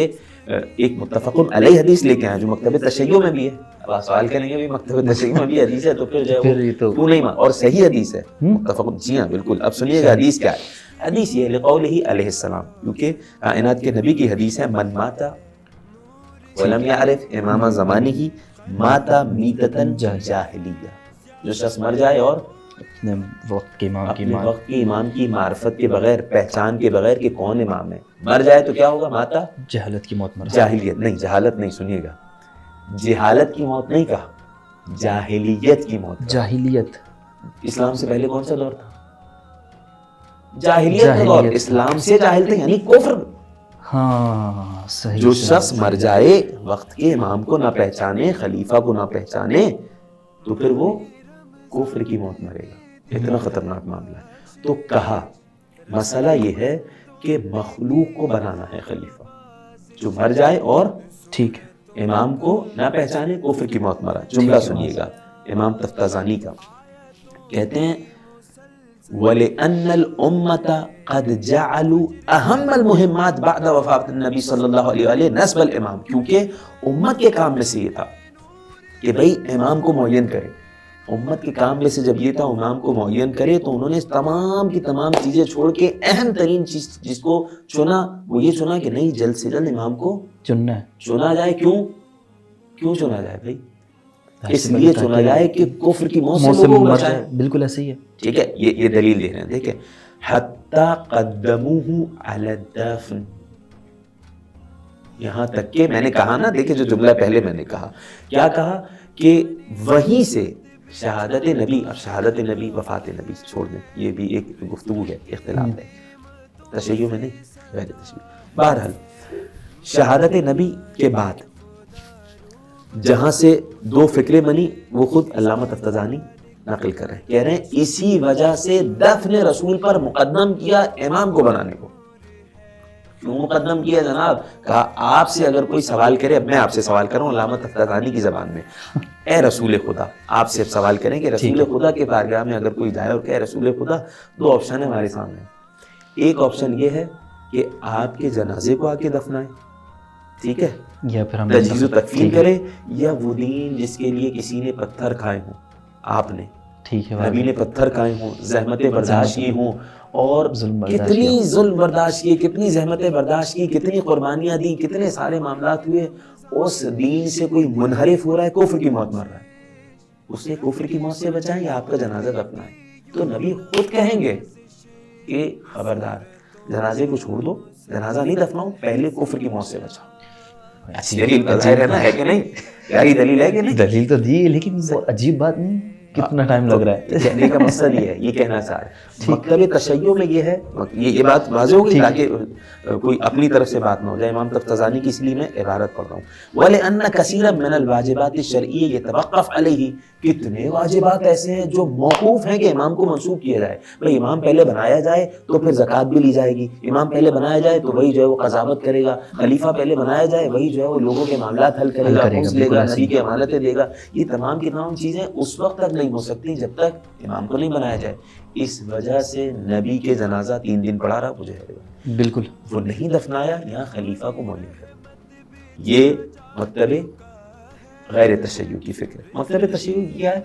ایک متفق علیہ حدیث لے کے آئے جو مکتب تشیع میں بھی ہے. اب آپ سوال کریں گے بھی مکتب تشیع میں بھی حدیث ہے تو پھر جو ہے تو نہیں, اور صحیح حدیث ہے متفق, جی ہاں بالکل. اب سنیے گا حدیث کیا ہے, حدیث یہ لقولہ علیہ السلام, کیونکہ کائنات کے نبی کی حدیث ہے, من مات ولم یعرف امام زمانہ ماتا میتتن جاہلیہ، جو شخص مر جائے اور اپنے وقت کے امام کی اپنے وقت کے امام کی معرفت کے بغیر، پہچان کے بغیر کہ کون امام ہے، مر جائے تو کیا ہوگا؟ ماتا جہالت کی موت مر جاہلیت نہیں، جہالت نہیں، سنیے گا، جہالت کی موت نہیں کہا، جاہلیت کی موت کہا۔ جاہلیت اسلام سے پہلے کون سا دور تھا؟ جاہلیت کا دور، اسلام سے جاہل تھے یعنی کفر۔ ہاں صحیح۔ جو شخص مر جائے وقت کے امام کو نہ پہچانے، خلیفہ کو نہ پہچانے، تو پھر وہ کفر کی موت مرے گا۔ اتنا خطرناک معاملہ ہے۔ تو کہا مسئلہ یہ ہے کہ مخلوق کو بنانا ہے خلیفہ، جو مر جائے اور ٹھیک ہے، امام کو نہ پہچانے، کفر کی موت مرا۔ جملہ سنیے گا امام تفتازانی کا، کہتے ہیں وَلِأَنَّ الْأُمَّةَ قَدْ جَعَلُوا أَهَمَّ الْمُهِمَّاتِ بَعْدَ وفاة النبی صلی اللہ علیہ وآلہ نصب الامام، کیونکہ امت کے کام میں سے یہ تھا کہ بھئی امام کو معین کرے۔ امت کے کام میں سے جب یہ تھا امام کو معین کرے، تو انہوں نے تمام کی تمام چیزیں چھوڑ کے اہم ترین چیز جس کو چنا، وہ یہ چنا کہ نہیں، جلد سے جلد امام کو چننا ہے۔ چنا جائے۔ کیوں چنا جائے بھائی؟ اس لیے چنا جائے کہ کفر کی موت سے لوگوں کو بچائے۔ بالکل ایسے ہی ہے۔ ٹھیک ہے، یہ دلیل دے رہے ہیں، دیکھیں حتی قدموہ علی الدفن، یہاں تک کہ میں نے کہا نا، دیکھیں جو جملہ پہلے میں نے کہا، کیا کہا کہ وہیں سے شہادت نبی، اور شہادت نبی وفات نبی چھوڑ دیں، یہ بھی ایک گفتگو ہے، اختلاف ہے، تشیع میں نہیں، غیر تشیع۔ بہرحال شہادت نبی کے بعد جہاں سے دو فکریں بنی، وہ خود علامہ تفتازانی نقل کر رہے ہیں، کہہ رہے ہیں اسی وجہ سے دفن رسول پر مقدم کیا امام کو بنانے کو۔ کیوں مقدم کیا جناب؟ کہا آپ سے اگر کوئی سوال کرے، اب میں آپ سے سوال کر رہا ہوں علامہ تفتازانی کی زبان میں، اے رسول خدا، آپ سے سوال کریں کہ رسول خدا کے بارگاہ میں اگر کوئی جائے اور کہے رسول خدا، دو آپشن ہے ہمارے سامنے۔ ایک آپشن یہ ہے کہ آپ کے جنازے کو آ کے دفنائیں، ٹھیک ہے، یا پھر ہم تجہیز و تکفین کرے، یا وہ دین جس کے لیے کسی نے پتھر کھائے ہوں، آپ نے، ٹھیک ہے، نبی نے پتھر کھائے ہوں، زحمتیں برداشت کی ہوں، اور برداشت کتنی ظلم برداشت کیے، کتنی زحمتیں برداشت کی، کتنی قربانیاں دی، کتنے سارے معاملات ہوئے، اس دین سے کوئی منحرف ہو رہا ہے، کفر کی موت مر رہا ہے، اسے کفر کی موت سے بچائیں یا آپ کا جنازہ دفنائیں؟ تو نبی خود کہیں گے کہ خبردار، جنازے کو چھوڑ دو، جنازہ نہیں دفناؤ، پہلے کفر کی موت سے بچاؤ۔ ایسی دلیل کا ظاہر ہے نا، ہے کہ نہیں؟ پیاری دلیل ہے کہ نہیں؟ دلیل تو دی، لیکن وہ عجیب بات نہیں، کتنا ٹائم لگ رہا ہے کہنے کا مقصد یہ ہے، یہ کہنا چاہ رہے ہیں مکتب تشیع میں یہ ہے، یہ بات واضح ہوگی تاکہ کوئی اپنی طرف سے بات نہ ہو جائے۔ امام تفتازانی کی اس لیے میں عبارت پڑھ رہا ہوں، وَلِأَنَّ كَثِيرًا مِنَ الْوَاجِبَاتِ الشَّرْعِيَّةِ يَتَوَقَّفُ عَلَيْهِ، کتنے واجبات ایسے ہیں جو موقوف ہیں کہ امام کو منسوب کیا جائے۔ بھئی امام پہلے بنایا جائے تو پھر زکوٰۃ بھی لی جائے گی، امام پہلے بنایا جائے تو وہی جو ہے وہ قضاوت کرے گا، خلیفہ پہلے بنایا جائے وہی جو ہے وہ لوگوں کے معاملات حل کرے گا، خمس لے گا، نبی کی امانتیں دے گا۔ یہ تمام کی تمام چیزیں اس وقت تک نہیں ہو سکتی جب تک امام کو نہیں بنایا جائے۔ اس وجہ سے نبی کے جنازہ 3 دن پڑا رہا، مجھے ہے بالکل، وہ نہیں دفنایا، یہاں خلیفہ کو معین کر۔ یہ مکتب غیر تشیع کی فکر ہے۔ مکتب تشیع کیا ہے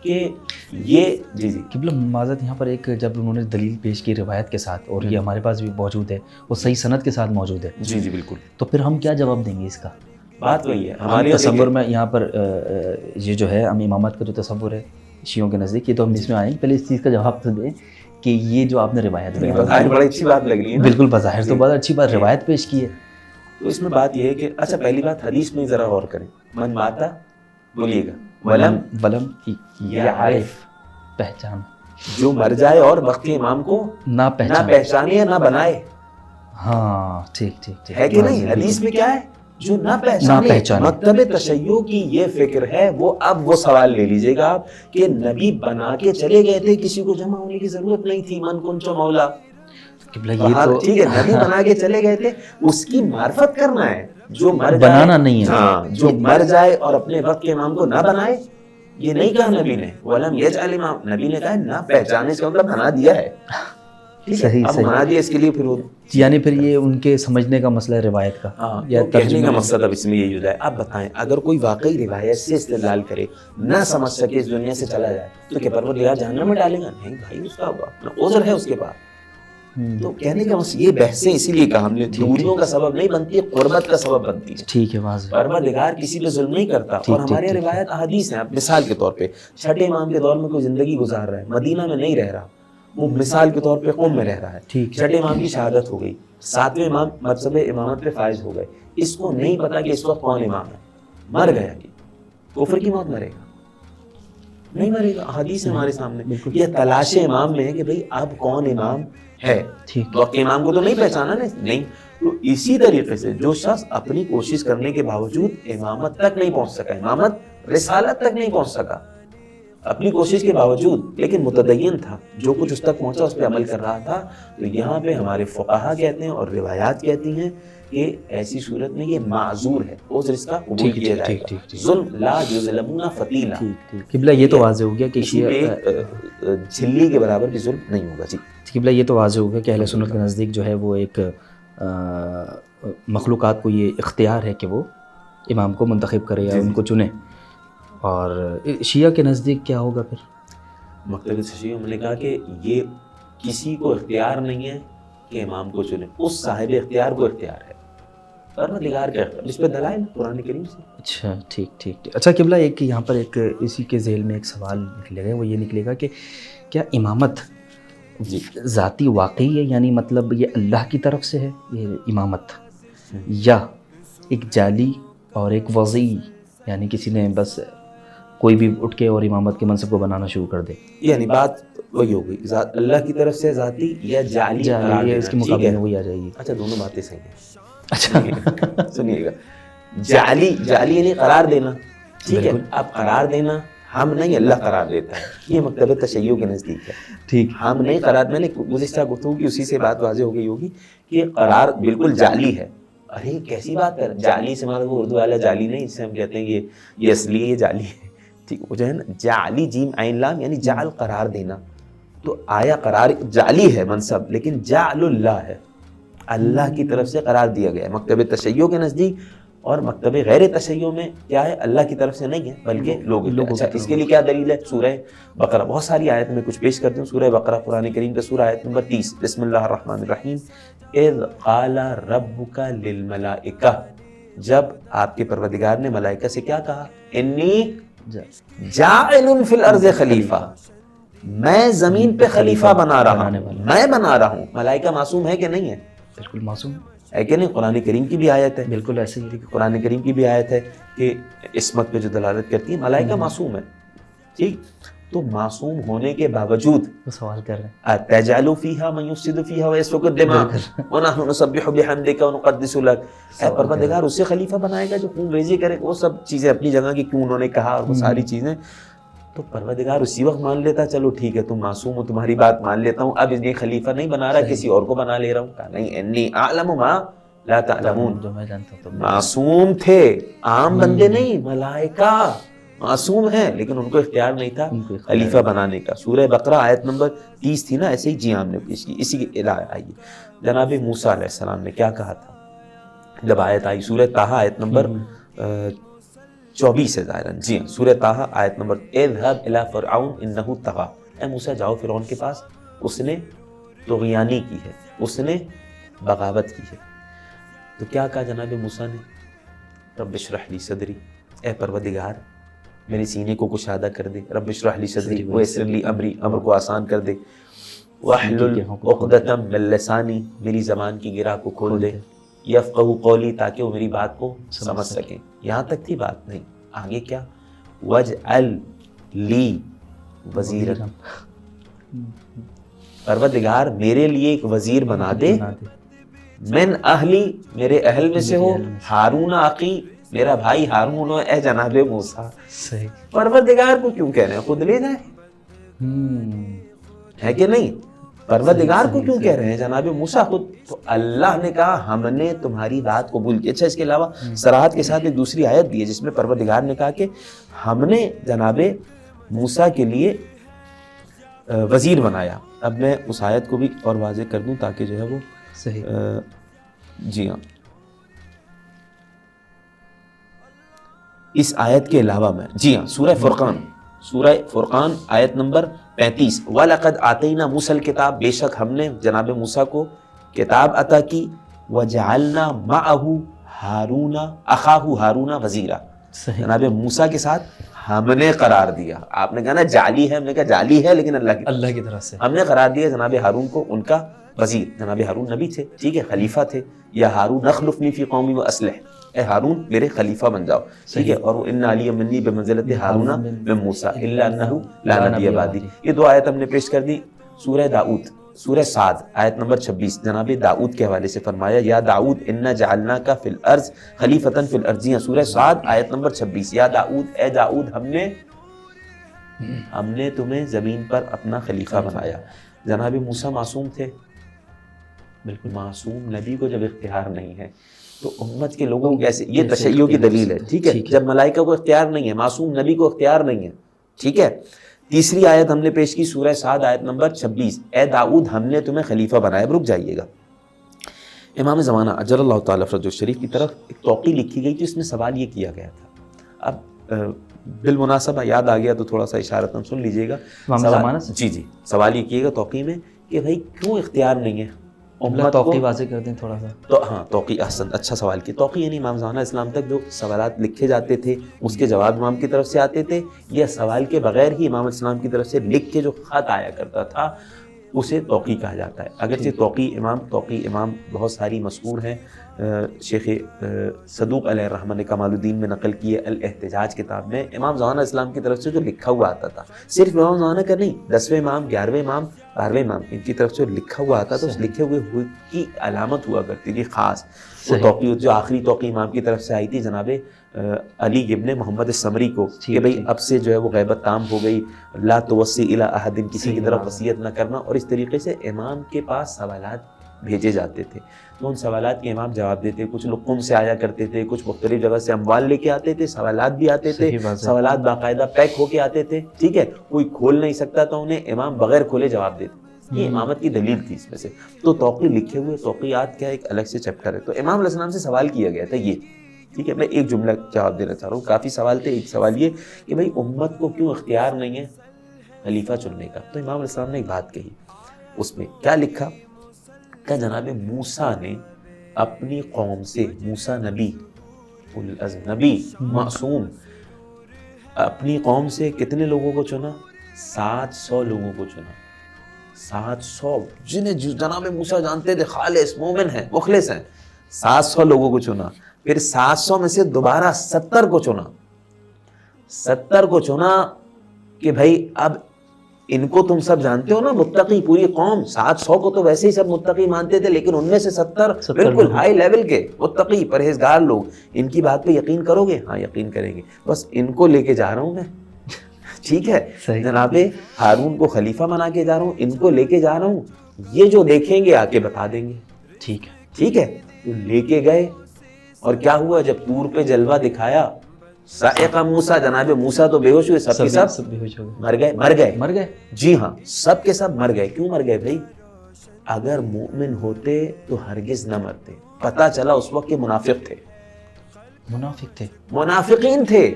کہ یہ جی قبلہ معذرت، یہاں پر ایک جب انہوں نے دلیل پیش کی روایت کے ساتھ، اور یہ ہمارے پاس بھی موجود ہے، وہ صحیح سند کے ساتھ موجود ہے، جی بالکل، تو پھر ہم کیا جواب دیں گے اس کا؟ بات وہی ہے ہمارے تصور میں یہاں پر یہ جو ہے ہم امامت کا جو تصور ہے شیعوں کے نزدیک، یہ تو ہم اس میں آئیں، پہلے اس چیز کا جواب تو دیں کہ یہ جو آپ نے روایت بظاہر بڑی اچھی بات لگ رہی ہے، بالکل بظاہر تو بہت اچھی بات روایت پیش کی ہے، تو اس میں بات یہ ہے کہ اچھا پہلی بات حدیث میں ذرا غور کریں، من ماتا، بولیے گا، ولم یعرف، پہچان، جو مر جائے اور وقت کے امام کو نہ پہچانے یا نہ بنائے۔ ہاں ٹھیک ہے کہ نہیں؟ حدیث میں کیا ہے؟ جو نہ پہچانے۔ مکتب تشیع کی یہ فکر ہے، وہ اب وہ سوال لے لیجئے گا آپ کہ نبی بنا کے چلے گئے تھے، کسی کو جمع ہونے کی ضرورت نہیں تھی، من کنچ مولا، ٹھیک ہے، نبی بنا کے چلے گئے تھے، اس کی معرفت کرنا ہے، جو مر جائے بنانا نہیں ہے، ہاں، جو مر جائے اور اپنے وقت کے امام کو نہ بنائے، یہ نہیں کہا نبی نے، وَلَمْ يَجْعَلْ امام، نبی نے کہا نہ پہچانے، اس کا مطلب بنا دیا ہے، صحیح اب بنا دیا، اس کے لیے پھر یعنی پھر یہ ان کے سمجھنے کا مسئلہ ہے روایت کا، یا کہنے کا مقصد اب اس میں یہی ہو جائے۔ اب بتائیں اگر کوئی واقعی روایت سے استدلال کرے، نہ سمجھ سکے، اس دنیا سے چلا جائے، تو کیا پروردگار جہنم میں ڈالے گا؟ نہیں بھائی، اس کا عذر ہے اس کے پاس، تو کہنے کا یہ بحثیں اسی لیے کہا ہم نے دوریوں کا سبب نہیں بنتی، قربت کا سبب بنتی ہے. ٹھیک ہے، واضح. پروردگار کسی پہ ظلم نہیں کرتا. اور ہمارے روایت احادیث ہیں. مثال کے طور پہ چھٹے امام کے دور میں کوئی زندگی گزار رہا ہے، مدینہ میں نہیں رہ رہا، وہ مثال کے طور پہ قوم میں رہ رہا ہے. چھٹے امام کی شہادت ہو گئی، ساتویں امام مرتبہ امامت پہ فائز ہو گئے. اس کو نہیں پتا کہ اس وقت کون امام ہے، مر گیا کہ کفر کی موت مرے گا؟ نہیں مرے گا. حدیث ہے ہمارے سامنے. یہ تلاش امام میں ہے کہ بھئی اب کون امام ہے. وقت امام کو تو نہیں پہچانا نہیں. تو اسی طریقے سے جو شخص اپنی کوشش کرنے کے باوجود امامت تک نہیں پہنچ سکا، امامت رسالت تک نہیں پہنچ سکا اپنی کوشش کے باوجود، لیکن متدین تھا، جو کچھ اس تک پہنچا اس پہ عمل کر رہا تھا، تو یہاں پہ ہمارے فقہا کہتے ہیں اور روایات کہتی ہیں کہ ایسی صورت میں یہ معذور ہے، عذر اس کا قبول کیا جائے گا. ظلم لا یظلمون فتیلا. قبلہ یہ تو واضح ہو گیا کہ جھلی کے برابر بھی ظلم نہیں ہوگا. جی قبلہ یہ تو واضح ہو گیا کہ اہل سنت کے نزدیک جو ہے وہ ایک مخلوقات کو یہ اختیار ہے کہ وہ امام کو منتخب کرے یا ان کو چنے. اور شیعہ کے نزدیک کیا ہوگا پھر؟ مکتب شیعہ میں نے کہا کہ یہ کسی کو اختیار نہیں ہے کہ امام کو چنے، اس صاحب اختیار کو اختیار ہے، پروردگار کا اختیار. اس پہ دلائل قرآن کریم سے. اچھا ٹھیک. اچھا قبلہ ایک یہاں پر ایک اسی کے ذیل میں ایک سوال نکلے گا، وہ یہ نکلے گا کہ کیا امامت ذاتی واقعی ہے، یعنی مطلب یہ اللہ کی طرف سے ہے یہ امامت، یا ایک جعلی اور ایک وضعی، یعنی کسی نے بس کوئی بھی اٹھ کے اور امامت کے منصب کو بنانا شروع کر دے؟ یعنی بات وہی ہوگی، اللہ کی طرف سے ذاتی یا جعلی اس کے مقابلے میں وہی آ جائے گی. اچھا دونوں باتیں صحیح ہیں. اچھا سنیے گا، جعلی یعنی قرار دینا. ٹھیک ہے، اب قرار دینا ہم نہیں، اللہ قرار دیتا ہے. یہ مکتب تشیع کے نزدیک ہے. ٹھیک، ہم نہیں قرار. میں نے گزشتہ گفتگو کی اسی سے بات واضح ہو گئی ہوگی کہ قرار بالکل جعلی ہے. ارے کیسی بات کر، جعلی سے مطلب وہ اردو والا جعلی نہیں جسے ہم کہتے ہیں یہ اصلی ہے، یہ جعلی ہے. ٹھیک، وہ جو ہے نا جعلی جیم عین لام یعنی جعل قرار دینا. تو آیا قرار جعلی ہے منصب، لیکن جعل اللہ ہے، اللہ کی طرف سے قرار دیا گیا ہے مکتب تشیع کے نزدیک. اور مکتب غیر تشیع میں کیا ہے، اللہ کی طرف سے نہیں ہے بلکہ لوگوں. اچھا اس کے لیے کیا دلیل ہے؟ سورہ بقرہ. بہت ساری آیت میں کچھ پیش کرتے ہوں. سورہ بقرہ قرآن کریم کا سورہ آیت نمبر 30. بسم اللہ الرحمن الرحیم. اذ قال ربک للملائکہ، جب آپ کے پروردگار نے ملائکہ سے کیا کہا، انی جاعل فی الارض خلیفہ، میں زمین پہ خلیفہ بنا رہا ہوں، میں بنا رہا ہوں. ملائکہ معصوم ہے کہ نہیں ہے؟ بالکل معصوم ہے کہ نہیں؟ قرآن کریم کی بھی آیت ہے. بالکل ایسے ہی قرآن کریم کی بھی آیت ہے کہ عصمت پہ جو دلالت کرتی ہے، ملائکہ معصوم ہے. ٹھیک، تو معصوم ہونے کے باوجود وہ سوال کر رہے ہیں اتجعل فیہا من یفسد فیہا ویسفک الدماء ونحن نسبح بحمدک ونقدس لک. اے پروردگار اسے خلیفہ بنائے گا جو خون ریزی کرے. وہ سب چیزیں اپنی جگہ کی کیوں انہوں نے کہا اور وہ ساری چیزیں. تو پروردگار اسی وقت مان لیتا، چلو ٹھیک ہے تم معصوم ہو، تمہاری بات مان لیتا ہوں، اب یہ خلیفہ نہیں بنا رہا، کسی اور کو بنا لے رہا ہوں. کہا نہیں، انی اعلم ما لا تعلمون. جو میں جانتا ہوں. معصوم تھے، عام بندے نہیں، ملائکہ معصوم ہیں، لیکن ان کو اختیار نہیں تھا خلیفہ بنانے کا. سورہ بقرہ آیت نمبر 30 تھی نا، ایسے ہی جی ہم نے پیش کی. اسی کے علاوہ آئیے جناب موسیٰ علیہ السلام نے کیا کہا تھا جب آیت آئی. سورہ طٰہٰ آیت نمبر 24 ہے ظاہراً. جی سورہ طٰہٰ آیت نمبر اذهب الى فرعون انه طغى. اے موسیٰ جاؤ فرعون کے پاس، اس نے طغیانی کی ہے، اس نے بغاوت کی ہے. تو کیا کہا جناب موسیٰ نے؟ رب اشرح لی صدری، اے پروردگار میرے سینے کو کشادہ کر دے. رب اشرح لی صدری ویسر لی امری، امر کو آسان کر دے. واحلل عقدۃ من لسانی، میری زبان کی گرہ کو کھول دے. یفقہوا قولی، تاکہ وہ میری بات کو سمجھ سکیں. یہاں تک تھی بات، نہیں آگے کیا؟ واجعل لی وزیرا، پروردگار میرے لیے ایک وزیر بنا دے. من اہلی، میرے اہل میں سے ہو. ہارون اخی، میرا بھائی ہارون ہو. اے جناب موسیٰ، صحیح. پروردگار کو کیوں کہہ رہے ہیں؟ خود لے جائیں، ہے کہ نہیں؟ پروردگار کو کیوں کہہ رہے ہیں جناب موسیٰ خود؟ تو اللہ نے کہا ہم نے تمہاری بات قبول کی. اچھا اس کے علاوہ صراحت کے ساتھ ایک دوسری آیت دی ہے جس میں پروردگار نے کہا کہ ہم نے جناب موسیٰ کے لیے وزیر بنایا. اب میں اس آیت کو بھی اور واضح کر دوں تاکہ جو ہے وہ صحیح. جی ہاں، اس آیت کے علاوہ میں، جی ہاں، سورہ فرقان آیت نمبر 35 وَلَقَدْ آتَيْنَا مُوسَى الْكِتَابَ، بے شک ہم نے جناب موسیٰ کو کتاب عطا کی، وَجَعَلْنَا مَعَهُ ہارون أَخَاهُ ہارون وزیرا، جناب موسیٰ کے ساتھ ہم نے قرار دیا. آپ نے کہا نا جعلی ہے، ہم نے کہا جعلی ہے لیکن اللہ کی طرف سے ہم نے قرار دیا جناب ہارون کو ان کا وزیر. جناب ہارون نبی تھے، ٹھیک ہے، خلیفہ تھے. یا ہارون اخلفنی فی قومی واصلح، اے ہارون میرے خلیفہ بن جاؤ، ٹھیک ہے. اور ان علی منی بمنزلت ہارون من موسیٰ الا انہ لا نبی بعدی. یہ دو آیت ہم نے پیش کر دی. سورہ داؤد، سورہ صاد آیت نمبر 26 جناب داؤد کے حوالے سے فرمایا یا داؤد انا جعلناک فی الارض خلیفۃ فی الارض. سورہ صاد آیت نمبر 26 یا داؤد، اے داؤد ہم نے تمہیں زمین پر اپنا خلیفہ بنایا. جناب موسیٰ معصوم تھے، بالکل معصوم نبی کو جب اختیار نہیں ہے تو امت کے لوگوں کو کیسے، یہ تشیع کی دلیل ہے، ٹھیک ہے. جب ملائکہ کو اختیار نہیں ہے، معصوم نبی کو اختیار نہیں ہے، ٹھیک ہے. تیسری آیت ہم نے پیش کی سورہ صاد آیت نمبر 26 اے داؤد ہم نے تمہیں خلیفہ بنایا. رک جائیے گا. امام زمانہ اجر اللہ تعالیٰ فرجہ الشریف کی طرف ایک توقیع لکھی گئی تھی، اس میں سوال یہ کیا گیا تھا. اب بالمناسبہ یاد آ گیا تو تھوڑا سا اشارتاً سن لیجئے گا. جی سوال یہ کیے گا توقیع میں کہ بھائی کیوں اختیار نہیں ہے امت کو. توقیع واضح کر دیں تھوڑا سا. تو ہاں توقیع، احسن، اچھا سوال کی. توقیع یعنی امام زمانہ اسلام تک جو سوالات لکھے جاتے تھے اس کے جواب امام کی طرف سے آتے تھے، یا سوال کے بغیر ہی امام اسلام کی طرف سے لکھ کے جو خط آیا کرتا تھا اسے توقیع کہا جاتا ہے. اگرچہ توقیع امام بہت ساری مذکور ہیں. شیخ صدوق علیہ الرحمہ نے کمال الدین میں نقل کی ہے الاحتجاج کتاب میں، امام زمانہ اسلام کی طرف سے جو لکھا ہوا آتا تھا، صرف امام زمانہ کا نہیں، 10ویں امام، 11ویں امام، 12ویں امام، ان کی طرف سے جو لکھا ہوا آتا تھا اس لکھے ہوئے کی علامت ہوا کرتی تھی خاص. وہ توقیع جو آخری توقیع امام کی طرف سے آئی تھی جناب علی ابن محمد السمری کو کہ بھئی اب سے جو ہے وہ غیبت تام ہو گئی، لا توصی الی احد، کسی کی طرف وصیت نہ کرنا. اور اس طریقے سے امام کے پاس سوالات بھیجے جاتے تھے تو ان سوالات کے امام جواب دیتے. کچھ لوگ قم سے آیا کرتے تھے، کچھ مختلف جگہ سے اموال لے کے آتے تھے، سوالات بھی آتے تھے، سوالات باقاعدہ پیک ہو کے آتے تھے، ٹھیک ہے. کوئی کھول نہیں سکتا تھا انہیں، امام بغیر کھولے جواب دیتے. یہ امامت کی دلیل تھی اس میں سے. تو توقیع لکھے ہوئے توقیعات کیا ایک الگ سے چیپٹر ہے. تو امام علیہ السلام سے سوال کیا گیا تھا یہ، ٹھیک ہے. میں ایک جملہ جواب دینا چاہ رہا ہوں، کافی سوال تھے. ایک سوال یہ کہ بھئی امت کو کیوں اختیار نہیں ہے خلیفہ چننے کا. تو امام علیہ السلام نے ایک بات کہی، اس میں کیا لکھا کہ جناب موسیٰ نے اپنی قوم سے، موسیٰ نبی، نبی معصوم، اپنی قوم سے کتنے لوگوں کو چنا؟ 700 لوگوں کو چنا. 700 جنہیں جناب موسیٰ جانتے تھے خالص مومن ہیں، مخلص ہیں، 700 لوگوں کو چنا. پھر 700 میں سے دوبارہ 70 کو چنا. 70 کو چنا کہ بھائی اب ان کو تم سب جانتے ہو نا، متقی پوری قوم. 700 کو تو ویسے ہی سب متقی مانتے تھے، لیکن ان میں سے 70 بالکل ہائی لیول کے متقی پرہیزگار لوگ. ان کی بات پہ یقین کرو گے؟ ہاں یقین کریں گے. بس ان کو لے کے جا رہا ہوں میں، ٹھیک ہے. جناب ہارون کو خلیفہ بنا کے جا رہا ہوں، ان کو لے کے جا رہا ہوں، یہ جو دیکھیں گے آ کے بتا دیں گے. ٹھیک ہے. تو لے کے گئے اور کیا ہوا جب طور پہ جلوہ دکھایا، صاعقہ موسیٰ، جناب موسیٰ تو بے ہوش ہوئے، سب کے سب مر گئے. جی ہاں، سب کے سب مر گئے. کیوں مر گئے بھائی؟ اگر مومن ہوتے تو ہرگز نہ مرتے. پتہ چلا اس وقت کہ منافق تھے، منافقین تھے،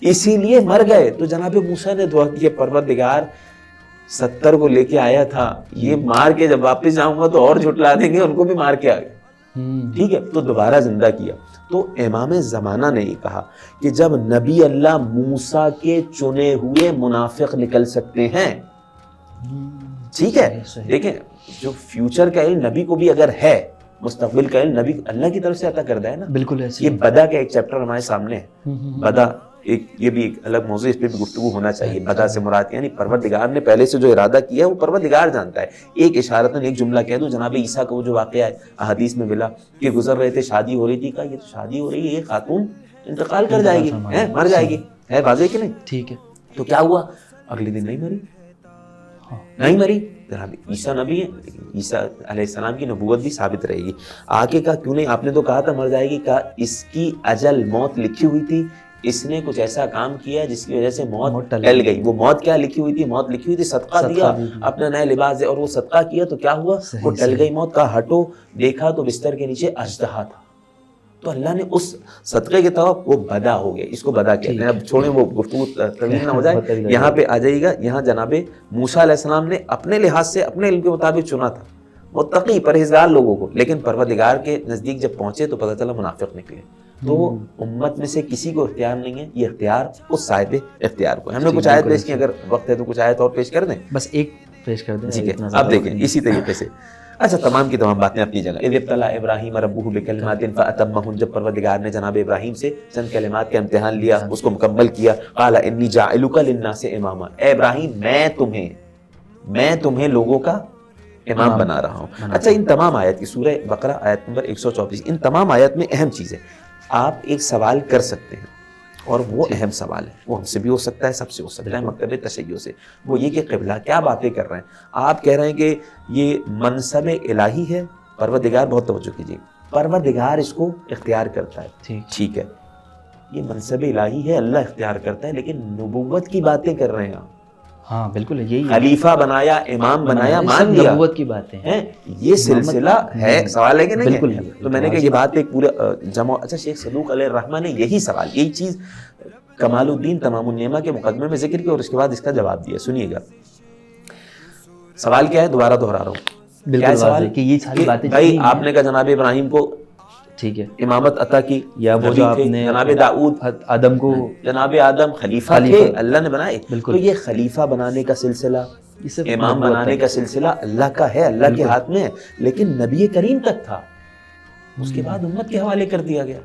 اسی لیے مر گئے. تو جناب موسیٰ نے دعا کی، پروردگار 70 کو لے کے آیا تھا، یہ مار کے جب واپس جاؤں گا تو اور جھٹلا دیں گے، ان کو بھی مار کے آ گئے. ٹھیک ہے. تو دوبارہ زندہ کیا. تو امام زمانہ نے یہ کہا کہ جب نبی اللہ موسیٰ کے چنے ہوئے منافق نکل سکتے ہیں، ٹھیک ہے. دیکھیں جو فیوچر کا علم نبی کو بھی اگر ہے، مستقبل کا علم نبی اللہ کی طرف سے عطا کردہ ہے نا. بالکل ایسے. یہ بدا کا ایک چیپٹر ہمارے سامنے ہے. بدا یہ بھی ایک الگ موضوع، اس پہ بھی گفتگو ہونا چاہیے. بدا سے مراد یعنی پروردگار نے پہلے سے جو ارادہ کیا ہے وہ پروردگار جانتا ہے. ایک اشارتاً ایک جملہ کہہ دوں، جناب عیسیٰ کا وہ جو واقعہ ہے احادیث میں ملا کہ گزر رہے تھے، شادی ہو رہی تھی، کہا یہ تو شادی ہو رہی ہے، یہ خاتون انتقال کر جائے گی، مر جائے گی، ہے واضح کہ نہیں؟ ٹھیک ہے. تو کیا ہوا؟ اگلے دن نہیں مری. جناب عیسیٰ نبی ہے، عیسیٰ علیہ السلام کی نبوت بھی ثابت رہے گی. آگے کہا کیوں نہیں، آپ نے تو کہا تھا مر جائے گی. کہا اس کی اجل موت لکھی ہوئی تھی، اس نے کچھ ایسا کام کیا جس کی وجہ سے موت ٹل گئی. وہ موت کیا لکھی ہوئی تھی؟ موت لکھی ہوئی تھی صدقہ دیا، اپنا نیا لباس دے، اور وہ صدقہ کیا تو کیا ہوا؟ وہ ٹل گئی موت. کہا ہٹو، دیکھا تو بستر کے نیچے اژدہا تھا. تو اللہ نے اس صدقے کے طرف وہ بدا ہو گیا، اس کو بدا کہتے ہیں. اب چھوڑیں وہ گفتگو طویل نہ ہو جائے، یہاں پہ آ جائیے گا. یہاں جناب موسیٰ علیہ السلام نے اپنے لحاظ سے اپنے علم کے مطابق چنا تھا متقی پرہیزگار لوگوں کو، لیکن پروردگار کے نزدیک جب پہنچے تو پتہ چلا منافق نکلے. تو امت میں سے کسی کو اختیار نہیں ہے، یہ اختیار اس صاحب اختیار کو. ہم نے کچھ آیت پیش کی، اگر وقت ہے تو کچھ آیت اور پیش کر دیں. بس ایک پیش کر دیں. ٹھیک ہے، آپ دیکھیں اسی طریقے سے. اچھا، تمام کی تمام باتیں اپنی جگہ. اذ ابتلی ابراہیم ربہ بکلمات فاتمہن، جب پروردگار نے جناب ابراہیم سے چند کلمات کا امتحان لیا، اس کو مکمل کیا. قال انی جاعلک للناس اماما، اے ابراہیم میں تمہیں لوگوں کا امام بنا رہا ہوں. اچھا، ان تمام آیت کی سورہ بقرہ آیت نمبر 134، ان تمام آیت میں اہم چیز ہے، آپ ایک سوال کر سکتے ہیں اور وہ اہم سوال ہے، وہ ہم سے بھی ہو سکتا ہے، سب سے ہو سکتا ہے، مکتب تشیع سے. وہ یہ کہ قبلہ کیا باتیں کر رہے ہیں. آپ کہہ رہے ہیں کہ یہ منصب الہی ہے. پروردگار، بہت توجہ کیجیے، پروردگار اس کو اختیار کرتا ہے. ٹھیک ہے، یہ منصب الہی ہے، اللہ اختیار کرتا ہے، لیکن نبوت کی باتیں کر رہے ہیں. ہاں بالکل، یہی خلیفہ بنایا، امام بنایا، مان لیا، نبوت کی باتیں ہیں. یہ سلسلہ ہے. سوال ہے کہ نہیں؟ بالکل. تو میں نے کہا یہ بات ایک پورا جمع. اچھا، شیخ صدوق علیہ الرحمہ نے یہی سوال، یہی چیز کمال الدین تمام النعمہ کے مقدمے میں ذکر کیا اور اس کے بعد اس کا جواب دیا. سنیے گا سوال کیا ہے، دوبارہ دہرا رہا ہوں. کیا سوال کہ یہ ساری باتیں بھائی آپ نے کہا جناب ابراہیم کو ٹھیک ہے امامت عطا کی، یا وہ جو آپ نے جناب داؤد آدم کو، جناب آدم خلیفہ تھے، اللہ نے بنائے. تو یہ خلیفہ بنانے کا سلسلہ، امام بنانے کا سلسلہ اللہ کا ہے، اللہ کے ہاتھ میں ہے، لیکن نبی کریم تک تھا، اس کے بعد امت کے حوالے کر دیا گیا.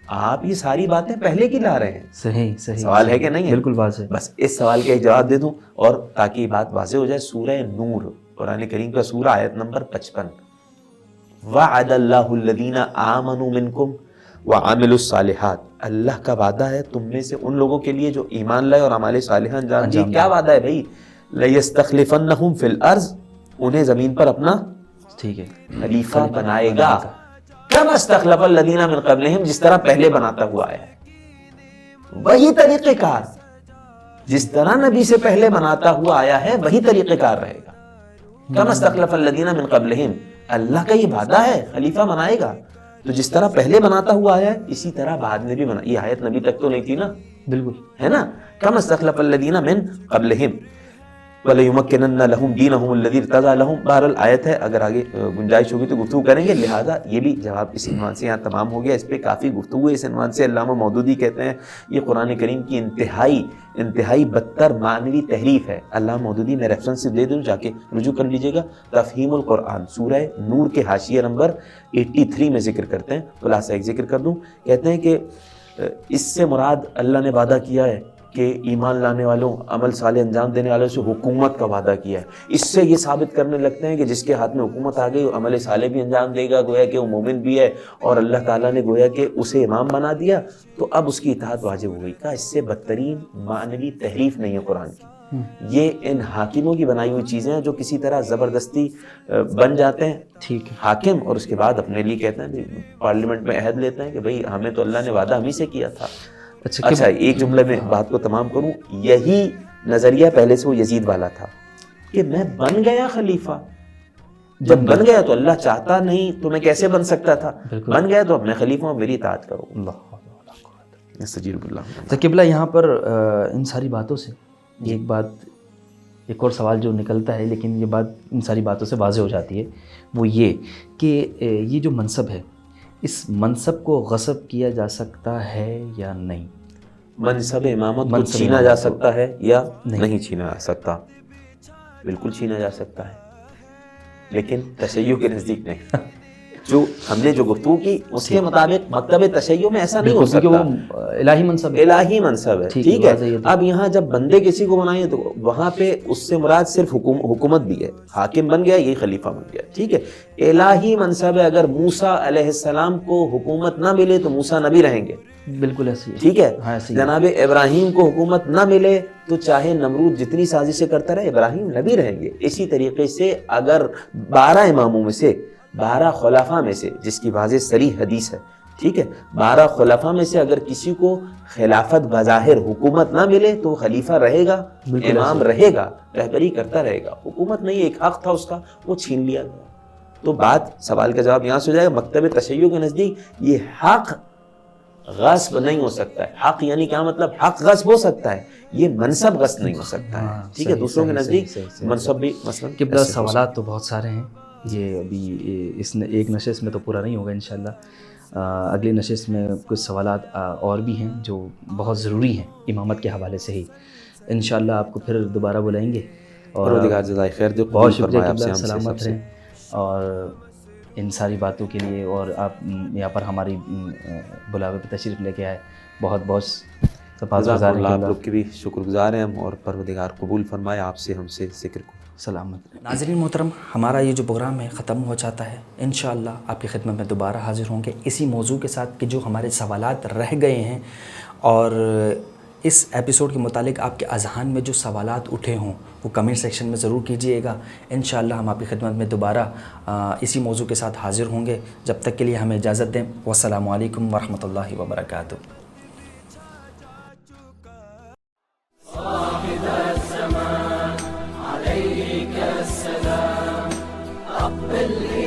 آپ یہ ساری باتیں پہلے کی لا رہے ہیں. صحیح سوال ہے کہ نہیں ہے؟ بالکل واضح. بس اس سوال کا ایک جواب دے دوں اور تاکہ یہ بات واضح ہو جائے. سورہ نور، قرآن کریم کا سورہ، آیت نمبر 55. وعد اللہ الذین آمنوا منکم وعملوا الصالحات، اللہ کا وعدہ ہے تم میں سے ان لوگوں کے لیے جو ایمان لائے اور اعمال صالحہ انجام دیے. کیا وعدہ ہے بھائی؟ لیستخلفنہم فی الارض، انہیں زمین پر اپنا ٹھیک ہے خلیفہ بنائے گا. کما استخلف الذین من قبلہم، جس طرح پہلے بناتا ہوا آیا ہے. وہی طریقہ کار، جس طرح نبی سے پہلے بناتا ہوا آیا ہے وہی طریقہ کار رہے گا. کما استخلف الذین من قبلہم، اللہ کا یہ وعدہ ہے خلیفہ بنائے گا. تو جس طرح پہلے بناتا ہوا آیا ہے اسی طرح بعد میں بھی بنا. یہ آیت نبی تک تو نہیں تھی نا؟ بالکل ہے نا. کما استخلف الذین من قبلہم وَلَيُمَكِّنَنَّ لَهُمْ دِينَهُمُ الَّذِي ارْتَضَىٰ لَهُمْ. بہرحال آیت ہے، اگر آگے گنجائش ہوگی تو گفتگو کریں گے. لہٰذا یہ بھی جواب اس عنوان سے یہاں تمام ہو گیا. اس پہ کافی گفتگو ہے اس عنوان سے. علامہ مودودی کہتے ہیں یہ قرآن کریم کی انتہائی بدتر معنوی تحریف ہے. علامہ مودودی، میں ریفرنس دے دوں، جا کے رجوع کر لیجیے گا. تفہیم القرآن سورہ نور کے حاشیہ نمبر 83 میں ذکر کرتے ہیں. خلاصہ ایک ذکر کر دوں، کہتے ہیں کہ اس سے مراد اللہ نے وعدہ کیا ہے کہ ایمان لانے والوں، عمل صالح انجام دینے والوں سے حکومت کا وعدہ کیا ہے. اس سے یہ ثابت کرنے لگتے ہیں کہ جس کے ہاتھ میں حکومت آ گئی وہ عمل صالح بھی انجام دے گا، گویا کہ وہ مومن بھی ہے، اور اللہ تعالیٰ نے گویا کہ اسے امام بنا دیا تو اب اس کی اطاعت واجب ہو گئی. کا اس سے بدترین معنوی تحریف نہیں ہے قرآن کی. یہ ان حاکموں کی بنائی ہوئی چیزیں ہیں جو کسی طرح زبردستی بن جاتے ہیں ٹھیک ہے حاکم، اور اس کے بعد اپنے لیے کہتے ہیں، پارلیمنٹ میں عہد لیتے ہیں کہ بھئی ہمیں تو اللہ نے وعدہ ہمیں سے کیا تھا. اچھا، ایک جملے میں بات کو تمام کروں. یہی نظریہ پہلے سے وہ یزید والا تھا کہ میں بن گیا خلیفہ. جب بن گیا تو اللہ چاہتا نہیں تو میں کیسے بن سکتا تھا؟ بن گیا تو اب میں خلیفہ ہوں، میری اطاعت کرو. اللہ استجیب اللہ. قبلہ یہاں پر ان ساری باتوں سے ایک بات، ایک اور سوال جو نکلتا ہے، لیکن یہ بات ان ساری باتوں سے واضح ہو جاتی ہے، وہ یہ کہ یہ جو منصب ہے، اس منصب کو غصب کیا جا سکتا ہے یا نہیں؟ منصب امامت کو چھینا جا سکتا ہے یا نہیں چھینا جا سکتا؟ بالکل چھینا جا سکتا ہے، لیکن تشیع کے نزدیک نہیں. جو ہم نے جو گفتگو کی اس کے مطابق مکتب تشیع میں ایسا نہیں ہو سکتا. وہ الہی منصب ہے، الہی منصب ہے. ٹھیک ہے. اب یہاں جب بندے کسی کو بنائیں تو وہاں پہ اس سے مراد صرف حکومت بھی ہے. حاکم بن گیا، یہی خلیفہ بن گیا. ٹھیک ہے. الہی منصب ہے. اگر موسیٰ علیہ السلام کو حکومت نہ ملے تو موسیٰ نبی رہیں گے. بالکل ایسی ہے. ٹھیک ہے. جناب ابراہیم کو حکومت نہ ملے تو چاہے نمرود جتنی سازشیں کرتا رہے، ابراہیم نبی رہیں گے. اسی طریقے سے اگر 12 اماموں میں سے، 12 خلفاء میں سے، جس کی واضح صریح حدیث ہے، ٹھیک ہے، 12 خلفاء میں سے اگر کسی کو خلافت بظاہر حکومت نہ ملے تو خلیفہ رہے گا، امام رہے گا، رہبری کرتا رہے گا. حکومت نہیں، ایک حق تھا اس کا، وہ چھین لیا گیا. تو بات سوال کا جواب یہاں سے ہو جائے گا مکتب تشیع کے نزدیک یہ حق غصب نہیں ہو سکتا ہے. حق یعنی کیا مطلب؟ حق غصب ہو سکتا ہے, یہ منصب غصب نہیں ہو سکتا ہے. ٹھیک ہے, دوسروں کے نزدیک منصب بھی مثلا قبلہ سوالات تو بہت سارے ہیں, یہ ابھی اس ایک نشست میں تو پورا نہیں ہوگا انشاءاللہ. اگلی نشست میں کچھ سوالات اور بھی ہیں جو بہت ضروری ہیں امامت کے حوالے سے ہی. انشاءاللہ آپ کو پھر دوبارہ بلائیں گے. اور پروردگار جزائے خیر دے, بہت شکریہ قبلہ, سلامت رہیں اور ان ساری باتوں کے لیے, اور آپ یہاں پر ہماری بلاوے پہ تشریف لے کے آئے, بہت بہت سپاسگزار ہیں. آپ لوگ کی بھی شکر گزار ہیں ہم, اور پروردگار قبول فرمائے آپ سے ہم سے ذکر کو. سلامت. ناظرین محترم, ہمارا یہ جو پروگرام ہے ختم ہو جاتا ہے. انشاءاللہ آپ کی خدمت میں دوبارہ حاضر ہوں گے اسی موضوع کے ساتھ کہ جو ہمارے سوالات رہ گئے ہیں, اور اس ایپیسوڈ کے متعلق آپ کے اذہان میں جو سوالات اٹھے ہوں وہ کمنٹ سیکشن میں ضرور کیجئے گا. انشاءاللہ ہم آپ کی خدمت میں دوبارہ اسی موضوع کے ساتھ حاضر ہوں گے. جب تک کے لیے ہمیں اجازت دیں. والسلام علیکم ورحمۃ اللہ وبرکاتہ. عليك السلام أقبل